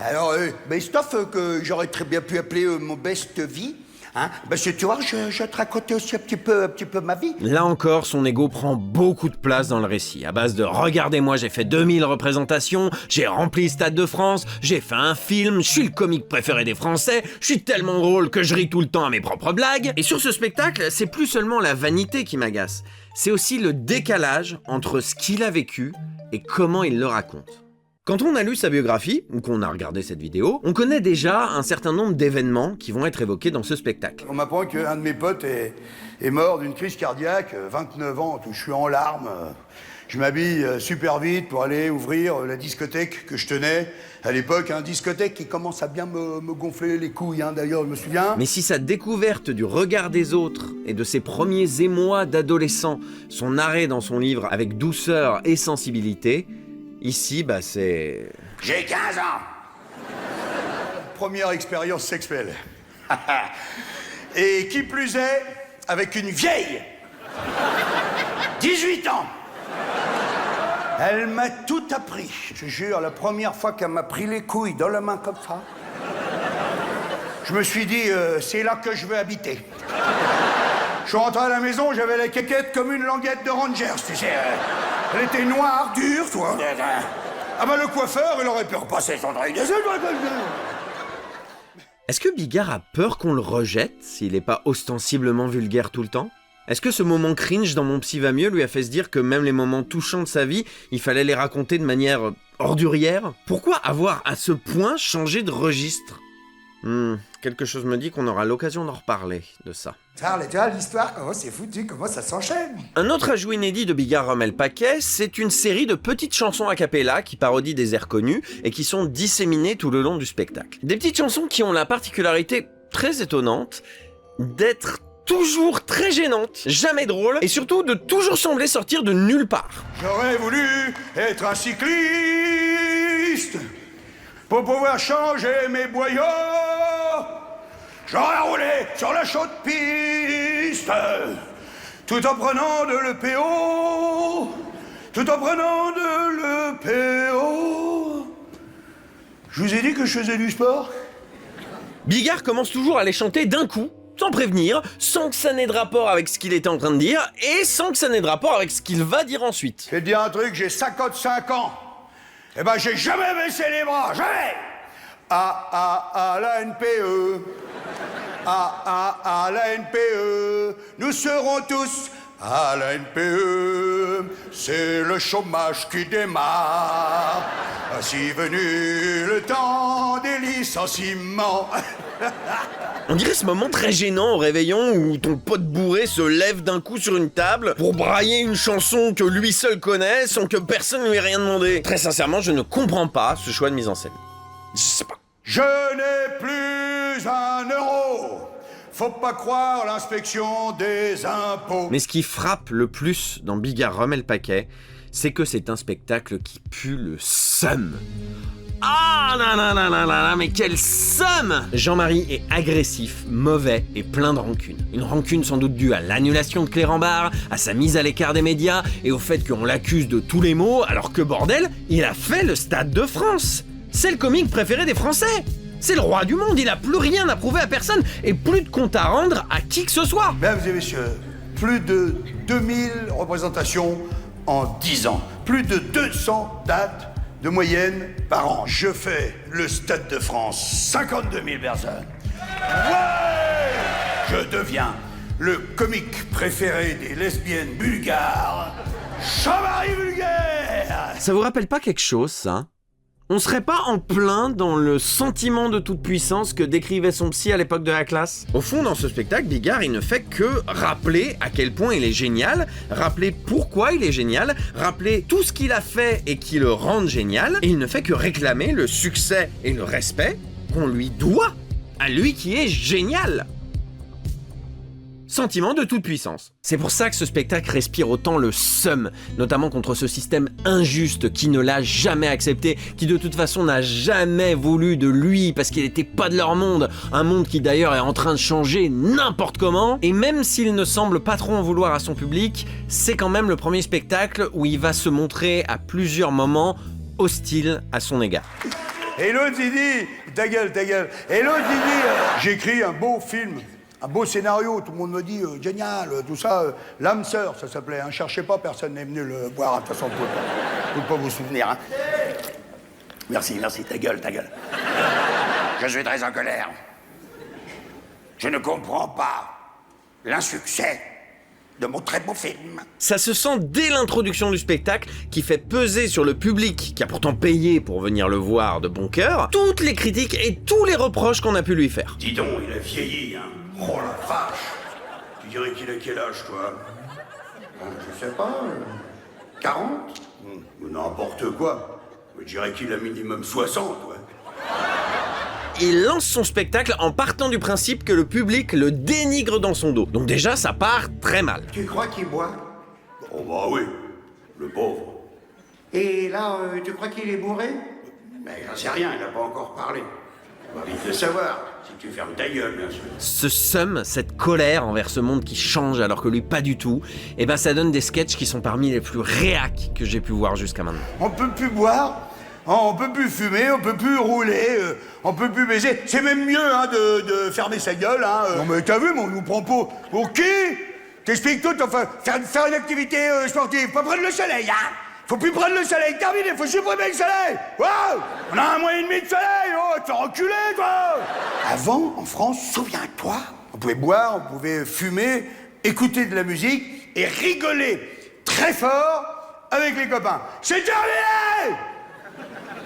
Alors, best-of que j'aurais très bien pu appeler mon best-vie. Hein? Parce que tu vois, je te racontais aussi un petit peu ma vie. Là encore, son ego prend beaucoup de place dans le récit. À base de « Regardez-moi, j'ai fait 2000 représentations, j'ai rempli le Stade de France, j'ai fait un film, je suis le comique préféré des Français, je suis tellement drôle que je ris tout le temps à mes propres blagues. » Et sur ce spectacle, c'est plus seulement la vanité qui m'agace, c'est aussi le décalage entre ce qu'il a vécu et comment il le raconte. Quand on a lu sa biographie, ou qu'on a regardé cette vidéo, on connaît déjà un certain nombre d'événements qui vont être évoqués dans ce spectacle. On m'apprend qu'un de mes potes est mort d'une crise cardiaque, 29 ans, je suis en larmes. Je m'habille super vite pour aller ouvrir la discothèque que je tenais. À l'époque, une discothèque qui commence à bien me gonfler les couilles, hein, d'ailleurs, je me souviens. Mais si sa découverte du regard des autres et de ses premiers émois d'adolescent, son arrêt dans son livre avec douceur et sensibilité, ici, bah c'est... J'ai 15 ans. Première expérience sexuelle. Et qui plus est, avec une vieille. 18 ans. Elle m'a tout appris. Je te jure, la première fois qu'elle m'a pris les couilles dans la main comme ça, je me suis dit, c'est là que je veux habiter. Je suis rentré à la maison, j'avais la quéquette comme une languette de Rangers, tu sais. Elle était noire, dure, toi. Ah bah le coiffeur, il aurait pu repasser son truc. Est-ce que Bigard a peur qu'on le rejette s'il n'est pas ostensiblement vulgaire tout le temps? Est-ce que ce moment cringe dans Mon Psy va mieux lui a fait se dire que même les moments touchants de sa vie, il fallait les raconter de manière ordurière? Pourquoi avoir à ce point changé de registre? Quelque chose me dit qu'on aura l'occasion d'en reparler de ça. Tu vois l'histoire, comment c'est foutu, comment ça s'enchaîne. Un autre ajout inédit de Bigard Rum El Paquet, c'est une série de petites chansons a cappella qui parodient des airs connus et qui sont disséminées tout le long du spectacle. Des petites chansons qui ont la particularité très étonnante d'être toujours très gênantes, jamais drôles, et surtout de toujours sembler sortir de nulle part. J'aurais voulu être un cycliste pour pouvoir changer mes boyaux. J'aurais roulé sur la chaude piste, tout en prenant de l'EPO, tout en prenant de l'EPO. Je vous ai dit que je faisais du sport. Bigard commence toujours à les chanter d'un coup, sans prévenir, sans que ça n'ait de rapport avec ce qu'il était en train de dire, et sans que ça n'ait de rapport avec ce qu'il va dire ensuite. Je vais te dire un truc, j'ai 55 ans. Eh ben, j'ai jamais baissé les bras, jamais. À la NPE. À la NPE. Nous serons tous à la NPE. C'est le chômage qui démarre. Ainsi venu le temps des licenciements. On dirait ce moment très gênant au réveillon où ton pote bourré se lève d'un coup sur une table pour brailler une chanson que lui seul connaît sans que personne ne lui ait rien demandé. Très sincèrement, je ne comprends pas ce choix de mise en scène. Je sais pas. Je n'ai plus un euro. Faut pas croire l'inspection des impôts. Mais ce qui frappe le plus dans Bigard Rum El Paquet, c'est que c'est un spectacle qui pue le seum. Ah là là là là là, mais quel seum! Jean-Marie est agressif, mauvais et plein de rancune. Une rancune sans doute due à l'annulation de Cléramballe, à sa mise à l'écart des médias et au fait qu'on l'accuse de tous les maux, alors que bordel, il a fait le Stade de France. C'est le comique préféré des Français. C'est le roi du monde, il a plus rien à prouver à personne et plus de compte à rendre à qui que ce soit. Mesdames et messieurs, plus de 2000 représentations en 10 ans. Plus de 200 dates de moyenne par an. Je fais le Stade de France, 52 000 personnes. Ouais! Je deviens le comique préféré des lesbiennes bulgares, Jean-Marie Vulgaire! Ça vous rappelle pas quelque chose, ça? On serait pas en plein dans le sentiment de toute puissance que décrivait son psy à l'époque de la classe? Au fond, dans ce spectacle, Bigard, il ne fait que rappeler à quel point il est génial, rappeler pourquoi il est génial, rappeler tout ce qu'il a fait et qui le rende génial, et il ne fait que réclamer le succès et le respect qu'on lui doit, à lui qui est génial. Sentiment de toute puissance. C'est pour ça que ce spectacle respire autant le seum, notamment contre ce système injuste qui ne l'a jamais accepté, qui de toute façon n'a jamais voulu de lui parce qu'il n'était pas de leur monde, un monde qui d'ailleurs est en train de changer n'importe comment, et même s'il ne semble pas trop en vouloir à son public, c'est quand même le premier spectacle où il va se montrer à plusieurs moments hostile à son égard. Et l'autre il dit, ta gueule, et l'autre il dit, j'écris un beau film. Un beau scénario, tout le monde me dit génial, tout ça. L'âme sœur, ça s'appelait. Hein. Cherchez pas, personne n'est venu le voir. De toute façon, vous ne pouvez pas vous souvenir. Hein. Merci, ta gueule. Je suis très en colère. Je ne comprends pas l'insuccès de mon très beau film. Ça se sent dès l'introduction du spectacle qui fait peser sur le public, qui a pourtant payé pour venir le voir de bon cœur, toutes les critiques et tous les reproches qu'on a pu lui faire. Dis donc, il a vieilli, hein. Oh la vache! Tu dirais qu'il a quel âge, toi? Je sais pas, 40? N'importe quoi. Je dirais qu'il a minimum 60, ouais. Il lance son spectacle en partant du principe que le public le dénigre dans son dos. Donc déjà, ça part très mal. Tu crois qu'il boit? Oh bah oui, le pauvre. Et là, tu crois qu'il est bourré? Mais j'en sais rien, il n'a pas encore parlé. On va vite le savoir, si tu fermes ta gueule, bien sûr. Ce seum, cette colère envers ce monde qui change alors que lui pas du tout, et ben ça donne des sketchs qui sont parmi les plus réacs que j'ai pu voir jusqu'à maintenant. On peut plus boire, on peut plus fumer, on peut plus rouler, on peut plus baiser. C'est même mieux hein, de fermer sa gueule. Hein. Non mais t'as vu, mais on nous prend pour qui? T'expliques tout, enfin, faire une activité sportive, pas prendre le soleil, hein? Faut plus prendre le soleil, terminé, faut supprimer le soleil. Wow, on a 1 mois et demi de soleil, oh, t'es reculé, toi. Avant, en France, souviens-toi, on pouvait boire, on pouvait fumer, écouter de la musique et rigoler très fort avec les copains. C'est terminé.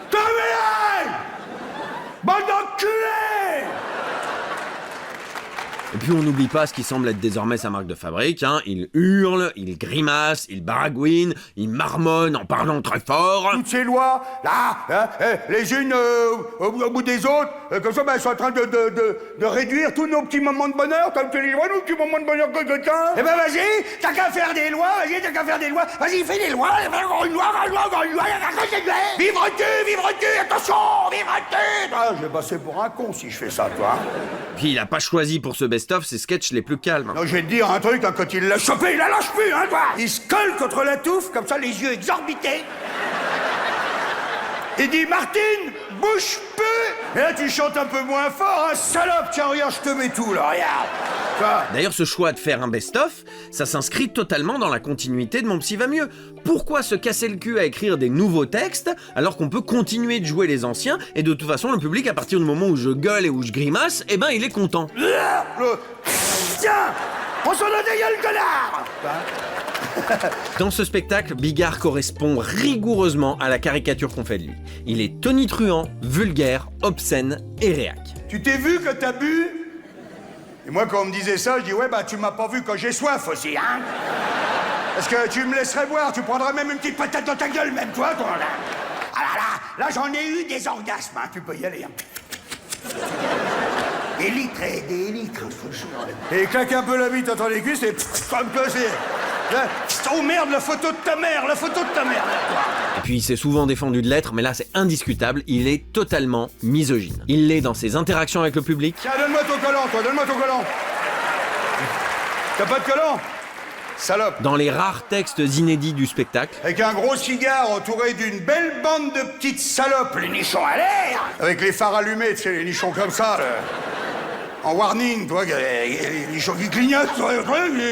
Terminé. Bande d'enculés. Et puis on n'oublie pas ce qui semble être désormais sa marque de fabrique, hein. Il hurle, il grimace, il baragouine, il marmonne en parlant très fort. Toutes ces lois, là, hein, les unes au bout des autres, comme ça, elles sont en train de réduire tous nos petits moments de bonheur. T'as les lois, nos petits moments de bonheur que quelqu'un. Eh ben vas-y, t'as qu'à faire des lois, vas-y, fais des lois, encore une loi, vivre-tu, attention, vivre-tu. Ah, je vais passer pour un con si je fais ça, toi. Puis il a pas choisi pour ce best-of ses sketchs les plus calmes. Non, je vais te dire un truc, hein, quand il l'a chopé, il la lâche plus, hein, toi. Il se colle contre la touffe, comme ça, les yeux exorbités. Il dit, Martine, bouge plus. Et là, tu chantes un peu moins fort, hein, salope. Tiens, regarde, je te mets tout, là, regarde. Quoi. D'ailleurs, ce choix de faire un best-of, ça s'inscrit totalement dans la continuité de Mon Psy va mieux. Pourquoi se casser le cul à écrire des nouveaux textes, alors qu'on peut continuer de jouer les anciens, et de toute façon, le public, à partir du moment où je gueule et où je grimace, eh ben, il est content. Tiens, on s'en a des gueules, connard. Dans ce spectacle, Bigard correspond rigoureusement à la caricature qu'on fait de lui. Il est tonitruant, vulgaire, obscène et réac. Tu t'es vu que t'as bu? Et moi, quand on me disait ça, je dis, ouais, bah, tu m'as pas vu quand j'ai soif aussi, hein? Parce que tu me laisserais boire, tu prendrais même une petite patate dans ta gueule, même toi, là. Ah là, j'en ai eu des orgasmes, hein, tu peux y aller, hein. Des litres et des litres, et claque un peu la bite entre les cuisses et ça me plaisir. Oh merde, la photo de ta mère, là, toi. Et puis il s'est souvent défendu de l'être, mais là c'est indiscutable, il est totalement misogyne. Il l'est dans ses interactions avec le public. Tiens, donne-moi ton collant, toi, donne-moi ton collant. T'as pas de collant? Salope. Dans les rares textes inédits du spectacle. Avec un gros cigare entouré d'une belle bande de petites salopes, les nichons à l'air. Avec les phares allumés, tu sais, les nichons comme ça, là. En warning, toi, les nichons qui clignotent, toi,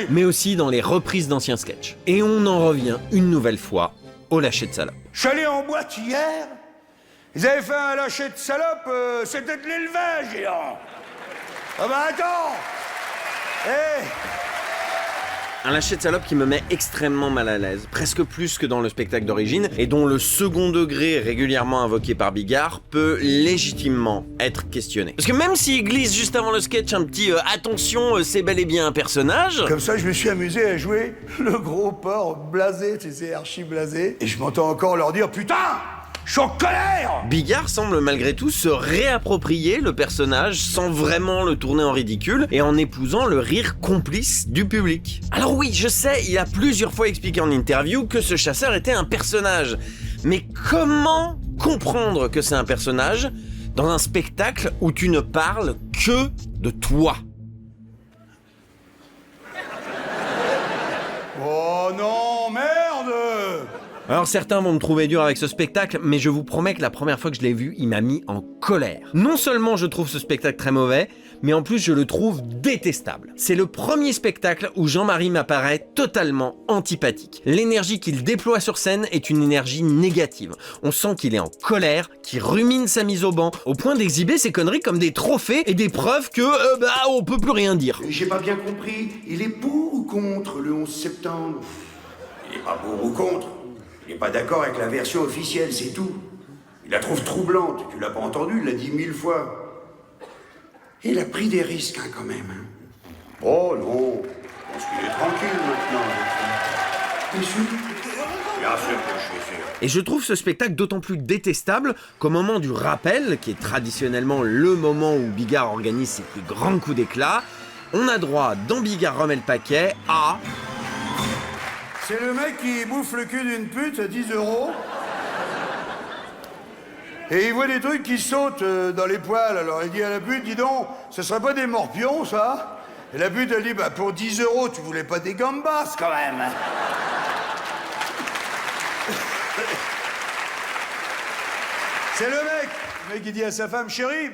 mais aussi dans les reprises d'anciens sketchs. Et on en revient une nouvelle fois au lâcher de salope. Je suis allé en boîte hier, ils avaient fait un lâcher de salope, c'était de l'élevage, géant. Ah bah attends. Hé. Un lâcher de salope qui me met extrêmement mal à l'aise, presque plus que dans le spectacle d'origine, et dont le second degré régulièrement invoqué par Bigard peut légitimement être questionné. Parce que même s'il glisse juste avant le sketch un petit attention, c'est bel et bien un personnage. Comme ça, je me suis amusé à jouer le gros porc blasé, tu sais, archi blasé, et je m'entends encore leur dire putain, je suis en colère. Bigard semble malgré tout se réapproprier le personnage sans vraiment le tourner en ridicule et en épousant le rire complice du public. Alors oui, je sais, il a plusieurs fois expliqué en interview que ce chasseur était un personnage. Mais comment comprendre que c'est un personnage dans un spectacle où tu ne parles que de toi? Oh non, merde. Alors certains vont me trouver dur avec ce spectacle, mais je vous promets que la première fois que je l'ai vu, il m'a mis en colère. Non seulement je trouve ce spectacle très mauvais, mais en plus je le trouve détestable. C'est le premier spectacle où Jean-Marie m'apparaît totalement antipathique. L'énergie qu'il déploie sur scène est une énergie négative. On sent qu'il est en colère, qu'il rumine sa mise au banc, au point d'exhiber ses conneries comme des trophées et des preuves que, on peut plus rien dire. J'ai pas bien compris, il est pour ou contre le 11 septembre? Il est pas pour ou contre. Il n'est pas d'accord avec la version officielle, c'est tout. Il la trouve troublante, tu l'as pas entendu, il l'a dit 1000 fois. Il a pris des risques, hein, quand même. Hein. Oh non, je pense qu'il est tranquille maintenant. T'es sûr? Bien sûr que je suis sûr. Et je trouve ce spectacle d'autant plus détestable qu'au moment du rappel, qui est traditionnellement le moment où Bigard organise ses plus grands coups d'éclat, on a droit, dans Bigard remet le paquet, à... C'est le mec qui bouffe le cul d'une pute à 10 €. Et il voit des trucs qui sautent dans les poils. Alors il dit à la pute, dis donc, ce serait pas des morpions, ça? Et la pute, elle dit, bah pour 10 €, tu voulais pas des gambas, quand même. C'est le mec qui dit à sa femme, chérie,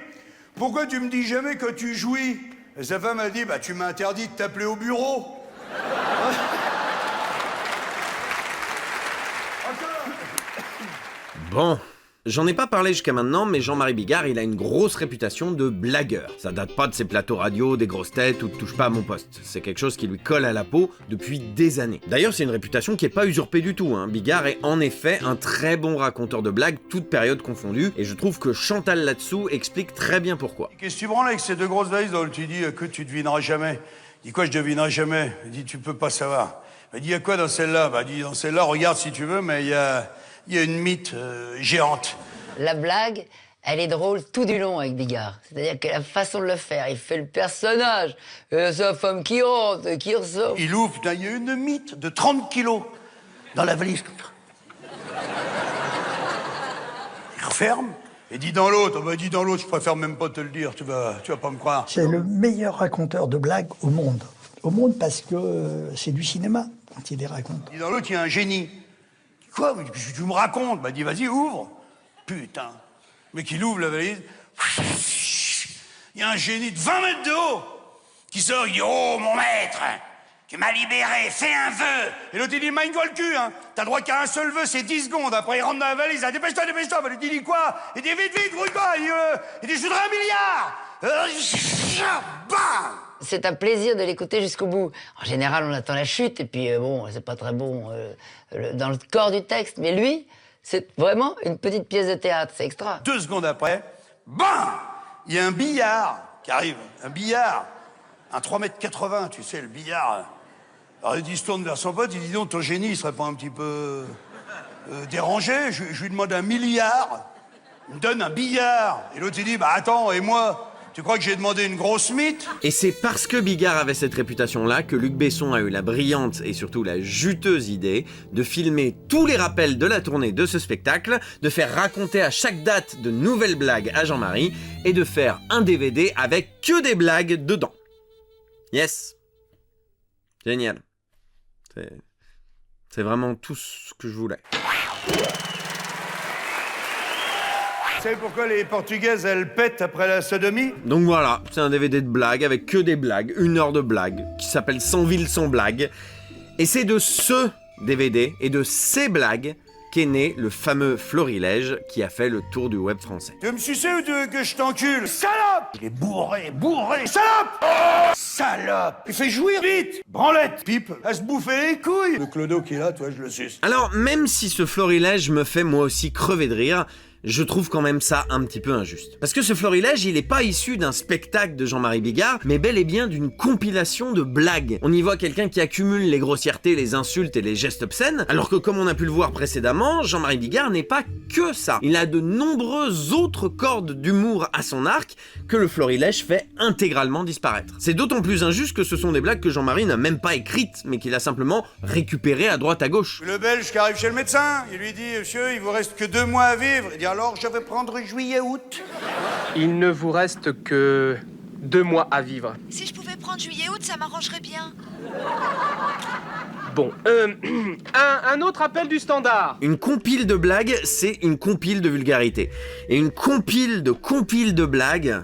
pourquoi tu me dis jamais que tu jouis? Et sa femme, elle dit, bah tu m'as interdit de t'appeler au bureau. Bon, j'en ai pas parlé jusqu'à maintenant, mais Jean-Marie Bigard, il a une grosse réputation de blagueur. Ça date pas de ses plateaux radio, des grosses têtes ou de Touche pas à mon poste. C'est quelque chose qui lui colle à la peau depuis des années. D'ailleurs, c'est une réputation qui est pas usurpée du tout, hein. Bigard est en effet un très bon raconteur de blagues, toutes périodes confondues, et je trouve que Chantal là-dessous explique très bien pourquoi. Qu'est-ce que tu branles avec ces deux grosses valises? Tu dis que tu devineras jamais. Il dit quoi, je devinerai jamais? Il dit, tu peux pas savoir. Il dit, il y a quoi dans celle-là? Bah, dit, dans celle-là, regarde si tu veux, mais il y a une mythe géante. La blague, elle est drôle tout du long avec Bigard. C'est-à-dire que la façon de le faire, il fait le personnage. Et sa femme qui rentre, qui ressort. Il ouvre, putain, il y a une mythe de 30 kilos dans la valise. Il referme et dit dans l'autre. Bah, dit dans l'autre, je préfère même pas te le dire, tu vas pas me croire. C'est le meilleur raconteur de blagues au monde. Au monde parce que c'est du cinéma quand il les raconte. Dit dans l'autre, il y a un génie. Quoi? Tu me racontes? Bah, dit, vas-y, ouvre. Putain. Mais qu'il ouvre la valise. Il y a un génie de 20 mètres de haut qui sort, il dit, oh, mon maître, tu m'as libéré, fais un vœu. Et l'autre, il dit, mind le cul, hein. T'as droit qu'à un seul vœu, c'est 10 secondes. Après, il rentre dans la valise, il dit, dépêche-toi, dépêche-toi. Bah, il dit quoi? Il dit, vite, grouille-toi. Il dit, je voudrais 1 milliard. Bam! C'est un plaisir de l'écouter jusqu'au bout. En général, on attend la chute, et puis bon, c'est pas très bon dans le corps du texte. Mais lui, c'est vraiment une petite pièce de théâtre, c'est extra. 2 secondes après, bam! Il y a un billard qui arrive. Un billard. Un 3,80 m, tu sais, le billard. Alors il se tourne vers son pote, il dit, donc, ton génie, il serait pas un petit peu dérangé? Je lui demande 1 milliard. Il me donne un billard. Et l'autre, il dit, bah attends, et moi? Tu crois que j'ai demandé une grosse mythe? Et c'est parce que Bigard avait cette réputation-là que Luc Besson a eu la brillante et surtout la juteuse idée de filmer tous les rappels de la tournée de ce spectacle, de faire raconter à chaque date de nouvelles blagues à Jean-Marie et de faire un DVD avec que des blagues dedans. Yes. Génial. C'est vraiment tout ce que je voulais. Vous savez pourquoi les Portugaises, elles pètent après la sodomie? Donc voilà, c'est un DVD de blagues avec que des blagues, 1 heure de blagues, qui s'appelle 100 villes sans blagues. Et c'est de ce DVD et de ces blagues qu'est né le fameux florilège qui a fait le tour du web français. Tu veux me sucer ou tu veux que je t'encule? Salope! Il est bourré, salope! Oh, salope! Il fait jouir, vite! Branlette! Pipe! À se bouffer les couilles! Le clodo qui est là, toi, je le suce. Alors, même si ce florilège me fait moi aussi crever de rire, je trouve quand même ça un petit peu injuste. Parce que ce florilège, il est pas issu d'un spectacle de Jean-Marie Bigard, mais bel et bien d'une compilation de blagues. On y voit quelqu'un qui accumule les grossièretés, les insultes et les gestes obscènes, alors que comme on a pu le voir précédemment, Jean-Marie Bigard n'est pas que ça. Il a de nombreuses autres cordes d'humour à son arc que le florilège fait intégralement disparaître. C'est d'autant plus injuste que ce sont des blagues que Jean-Marie n'a même pas écrites, mais qu'il a simplement récupérées à droite à gauche. Le Belge qui arrive chez le médecin, il lui dit, monsieur, il vous reste que 2 mois à vivre. Il dit, alors je vais prendre juillet-août. Il ne vous reste que 2 mois à vivre. Si je pouvais prendre juillet-août, ça m'arrangerait bien. Bon, un autre appel du standard. Une compile de blagues, c'est une compile de vulgarité. Et une compile de blagues,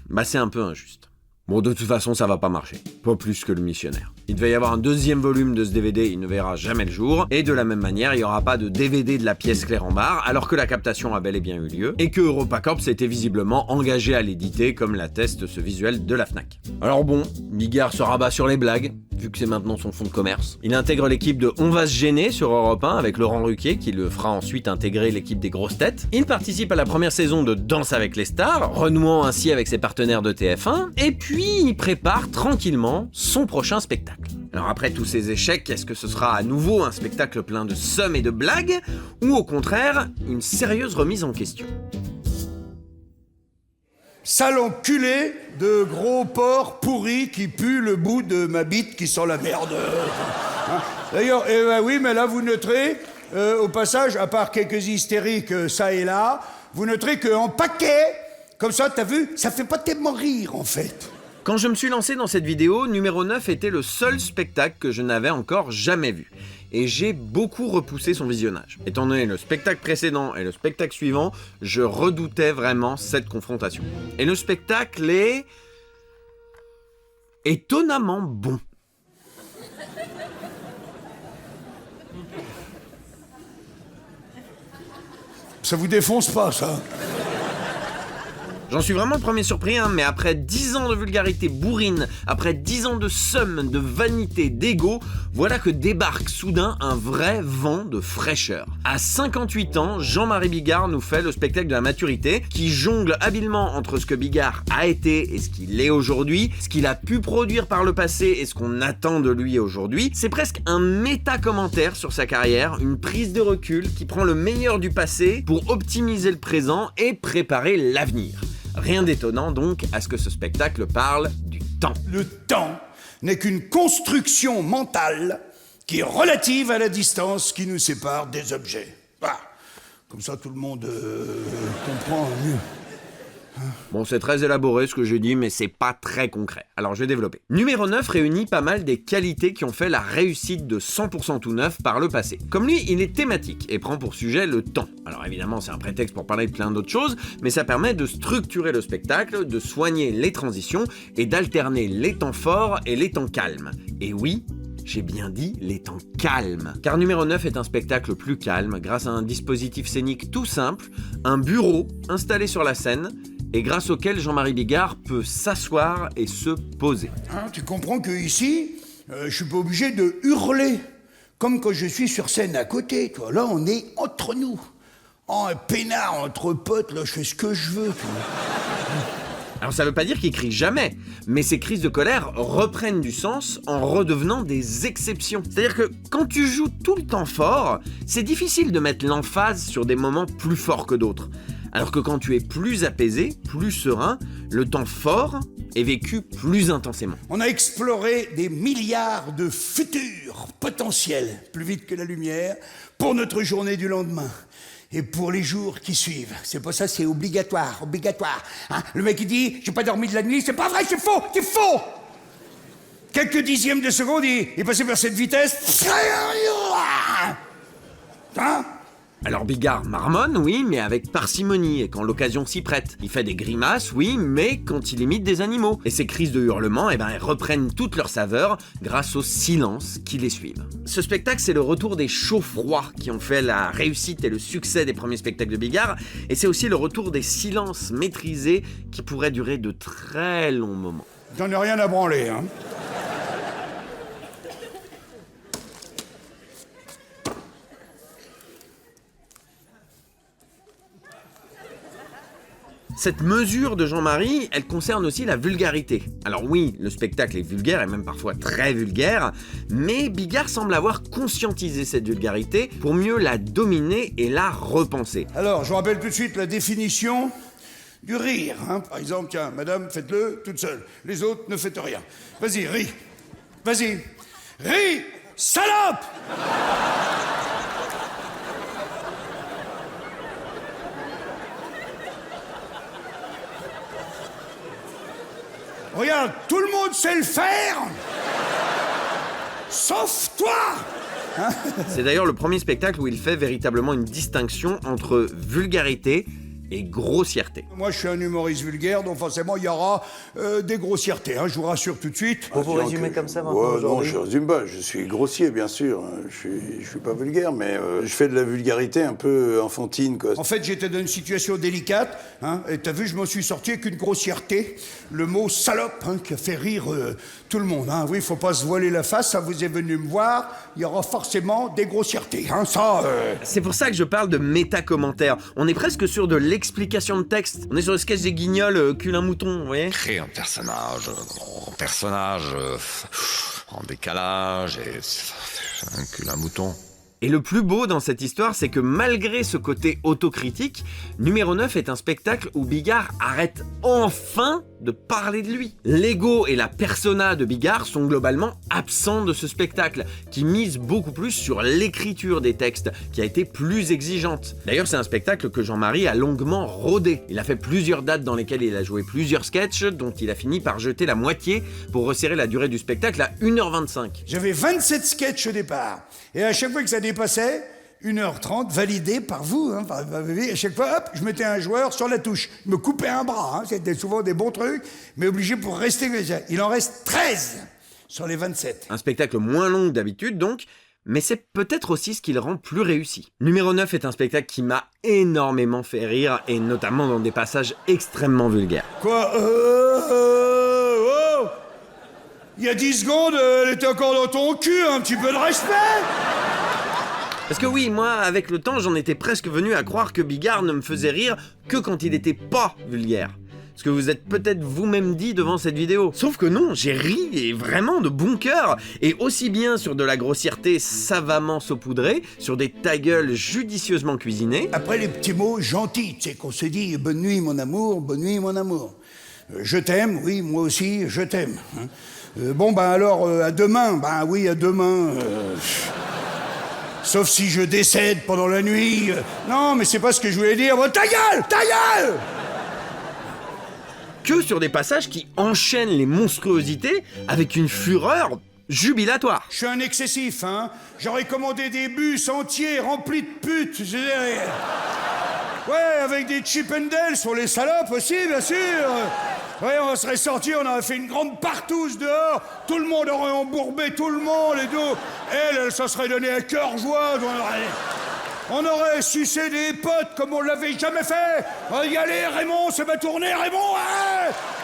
bah c'est un peu injuste. Bon, de toute façon, ça va pas marcher. Pas plus que le missionnaire. Il devait y avoir un 2e volume de ce DVD, il ne verra jamais le jour. Et de la même manière, il n'y aura pas de DVD de la pièce Claire en barre, alors que la captation a bel et bien eu lieu, et que EuropaCorp s'était visiblement engagé à l'éditer, comme l'atteste ce visuel de la Fnac. Alors bon, Bigard se rabat sur les blagues, vu que c'est maintenant son fonds de commerce. Il intègre l'équipe de On va se gêner sur Europe 1 avec Laurent Ruquier, qui le fera ensuite intégrer l'équipe des grosses têtes. Il participe à la première saison de Danse avec les stars, renouant ainsi avec ses partenaires de TF1, et puis il prépare tranquillement son prochain spectacle. Alors après tous ces échecs, est-ce que ce sera à nouveau un spectacle plein de seum et de blagues, ou au contraire, une sérieuse remise en question? Sale enculé de gros porc pourri qui pue le bout de ma bite qui sent la merde. Hein? D'ailleurs, oui, mais là vous noterez, au passage, à part quelques hystériques ça et là, vous noterez qu'en paquet, comme ça, t'as vu, ça fait pas tellement rire en fait. Quand je me suis lancé dans cette vidéo, numéro 9 était le seul spectacle que je n'avais encore jamais vu. Et j'ai beaucoup repoussé son visionnage. Étant donné le spectacle précédent et le spectacle suivant, je redoutais vraiment cette confrontation. Et le spectacle est étonnamment bon. Ça vous défonce pas, ça? J'en suis vraiment le premier surpris, hein, mais après 10 ans de vulgarité bourrine, après 10 ans de somme, de vanité, d'ego, voilà que débarque soudain un vrai vent de fraîcheur. À 58 ans, Jean-Marie Bigard nous fait le spectacle de la maturité, qui jongle habilement entre ce que Bigard a été et ce qu'il est aujourd'hui, ce qu'il a pu produire par le passé et ce qu'on attend de lui aujourd'hui. C'est presque un méta-commentaire sur sa carrière, une prise de recul qui prend le meilleur du passé pour optimiser le présent et préparer l'avenir. Rien d'étonnant donc à ce que ce spectacle parle du temps. Le temps n'est qu'une construction mentale qui est relative à la distance qui nous sépare des objets. Bah, comme ça tout le monde comprend mieux. Bon, c'est très élaboré ce que j'ai dit, mais c'est pas très concret. Alors, je vais développer. Numéro 9 réunit pas mal des qualités qui ont fait la réussite de 100% tout neuf par le passé. Comme lui, il est thématique et prend pour sujet le temps. Alors évidemment, c'est un prétexte pour parler de plein d'autres choses, mais ça permet de structurer le spectacle, de soigner les transitions et d'alterner les temps forts et les temps calmes. Et oui, j'ai bien dit les temps calmes. Car Numéro 9 est un spectacle plus calme grâce à un dispositif scénique tout simple, un bureau installé sur la scène, et grâce auquel Jean-Marie Bigard peut s'asseoir et se poser. Hein, tu comprends que ici, je suis pas obligé de hurler, comme quand je suis sur scène à côté. Toi. Là, on est entre nous. En un peinard, entre potes, là, je fais ce que je veux. Alors ça veut pas dire qu'il crie jamais, mais ces crises de colère reprennent du sens en redevenant des exceptions. C'est-à-dire que quand tu joues tout le temps fort, c'est difficile de mettre l'emphase sur des moments plus forts que d'autres. Alors que quand tu es plus apaisé, plus serein, le temps fort est vécu plus intensément. On a exploré des milliards de futurs potentiels, plus vite que la lumière, pour notre journée du lendemain. Et pour les jours qui suivent. C'est pour ça, c'est obligatoire, obligatoire. Hein? Le mec il dit, j'ai pas dormi de la nuit, c'est pas vrai, c'est faux, c'est faux. Quelques dixièmes de seconde, il est passé par cette vitesse. Hein? Alors Bigard marmonne, oui, mais avec parcimonie et quand l'occasion s'y prête. Il fait des grimaces, oui, mais quand il imite des animaux. Et ces crises de hurlement, elles reprennent toute leur saveur grâce au silence qui les suivent. Ce spectacle, c'est le retour des chauds-froids qui ont fait la réussite et le succès des premiers spectacles de Bigard, et c'est aussi le retour des silences maîtrisés qui pourraient durer de très longs moments. J'en ai rien à branler, hein. Cette mesure de Jean-Marie, elle concerne aussi la vulgarité. Alors oui, le spectacle est vulgaire et même parfois très vulgaire, mais Bigard semble avoir conscientisé cette vulgarité pour mieux la dominer et la repenser. Alors, je vous rappelle tout de suite la définition du rire. Hein. Par exemple, tiens, madame, faites-le toute seule. Les autres, ne faites rien. Vas-y, ris. Vas-y. Ris, salope! Regarde, tout le monde sait le faire, sauf toi. Hein? C'est d'ailleurs le premier spectacle où il fait véritablement une distinction entre vulgarité et grossièreté. Moi, je suis un humoriste vulgaire, donc forcément, il y aura des grossièretés, hein, je vous rassure tout de suite. Vous résumez comme ça maintenant aujourd'hui ? Non, je résume pas. Je suis grossier, bien sûr. Je suis pas vulgaire, mais je fais de la vulgarité un peu enfantine, quoi. En fait, j'étais dans une situation délicate, hein, et t'as vu, je m'en suis sorti avec une grossièreté, le mot salope, hein, qui a fait rire tout le monde. Hein. Oui, faut pas se voiler la face, ça vous est venu me voir, il y aura forcément des grossièretés. Hein, ça. C'est pour ça que je parle de méta-commentaires. On est presque sur de l'explication de texte. On est sur le sketch des Guignols, cul un mouton, vous voyez ? Créer un personnage en décalage et un cul un mouton. Et le plus beau dans cette histoire, c'est que malgré ce côté autocritique, Numéro 9 est un spectacle où Bigard arrête enfin de parler de lui. L'ego et la persona de Bigard sont globalement absents de ce spectacle, qui mise beaucoup plus sur l'écriture des textes, qui a été plus exigeante. D'ailleurs, c'est un spectacle que Jean-Marie a longuement rodé. Il a fait plusieurs dates dans lesquelles il a joué plusieurs sketchs, dont il a fini par jeter la moitié pour resserrer la durée du spectacle à 1h25. J'avais 27 sketchs au départ, et à chaque fois que ça dépassait 1h30, validé par vous, hein, et à chaque fois, hop, je mettais un joueur sur la touche. Je me coupais un bras, hein, c'était souvent des bons trucs, mais obligé pour rester. Il en reste 13 sur les 27. Un spectacle moins long que d'habitude donc, Mais c'est peut-être aussi ce qui le rend plus réussi. Numéro 9 est un spectacle qui m'a énormément fait rire, et notamment dans des passages extrêmement vulgaires. Quoi oh il y a 10 secondes, elle était encore dans ton cul, un petit peu de respect. Parce que oui, moi, avec le temps, j'en étais presque venu à croire que Bigard ne me faisait rire que quand il était pas vulgaire. Ce que vous êtes peut-être vous-même dit devant cette vidéo. Sauf que non, j'ai ri, et vraiment de bon cœur, et aussi bien sur de la grossièreté savamment saupoudrée, sur des ta gueule judicieusement cuisinés. Après les petits mots gentils, tu sais, qu'on se dit « Bonne nuit mon amour, bonne nuit mon amour ». Je t'aime, oui, moi aussi, je t'aime. Bon, ben alors, à demain, ben oui, à demain. Sauf si je décède pendant la nuit. Non, mais c'est pas ce que je voulais dire. Ta gueule, ta gueule! Que sur des passages qui enchaînent les monstruosités avec une fureur jubilatoire. Je suis un excessif, hein. J'aurais commandé des bus entiers remplis de putes. Ouais, avec des chip and dale sur les salopes aussi, bien sûr. Ouais, on serait sortis, on aurait fait une grande partouze dehors. Tout le monde aurait embourbé tout le monde et tout. Elle, ça serait donné à cœur joie. On aurait sucé des potes comme on l'avait jamais fait. Y aller, Raymond, c'est ma tournée, Raymond.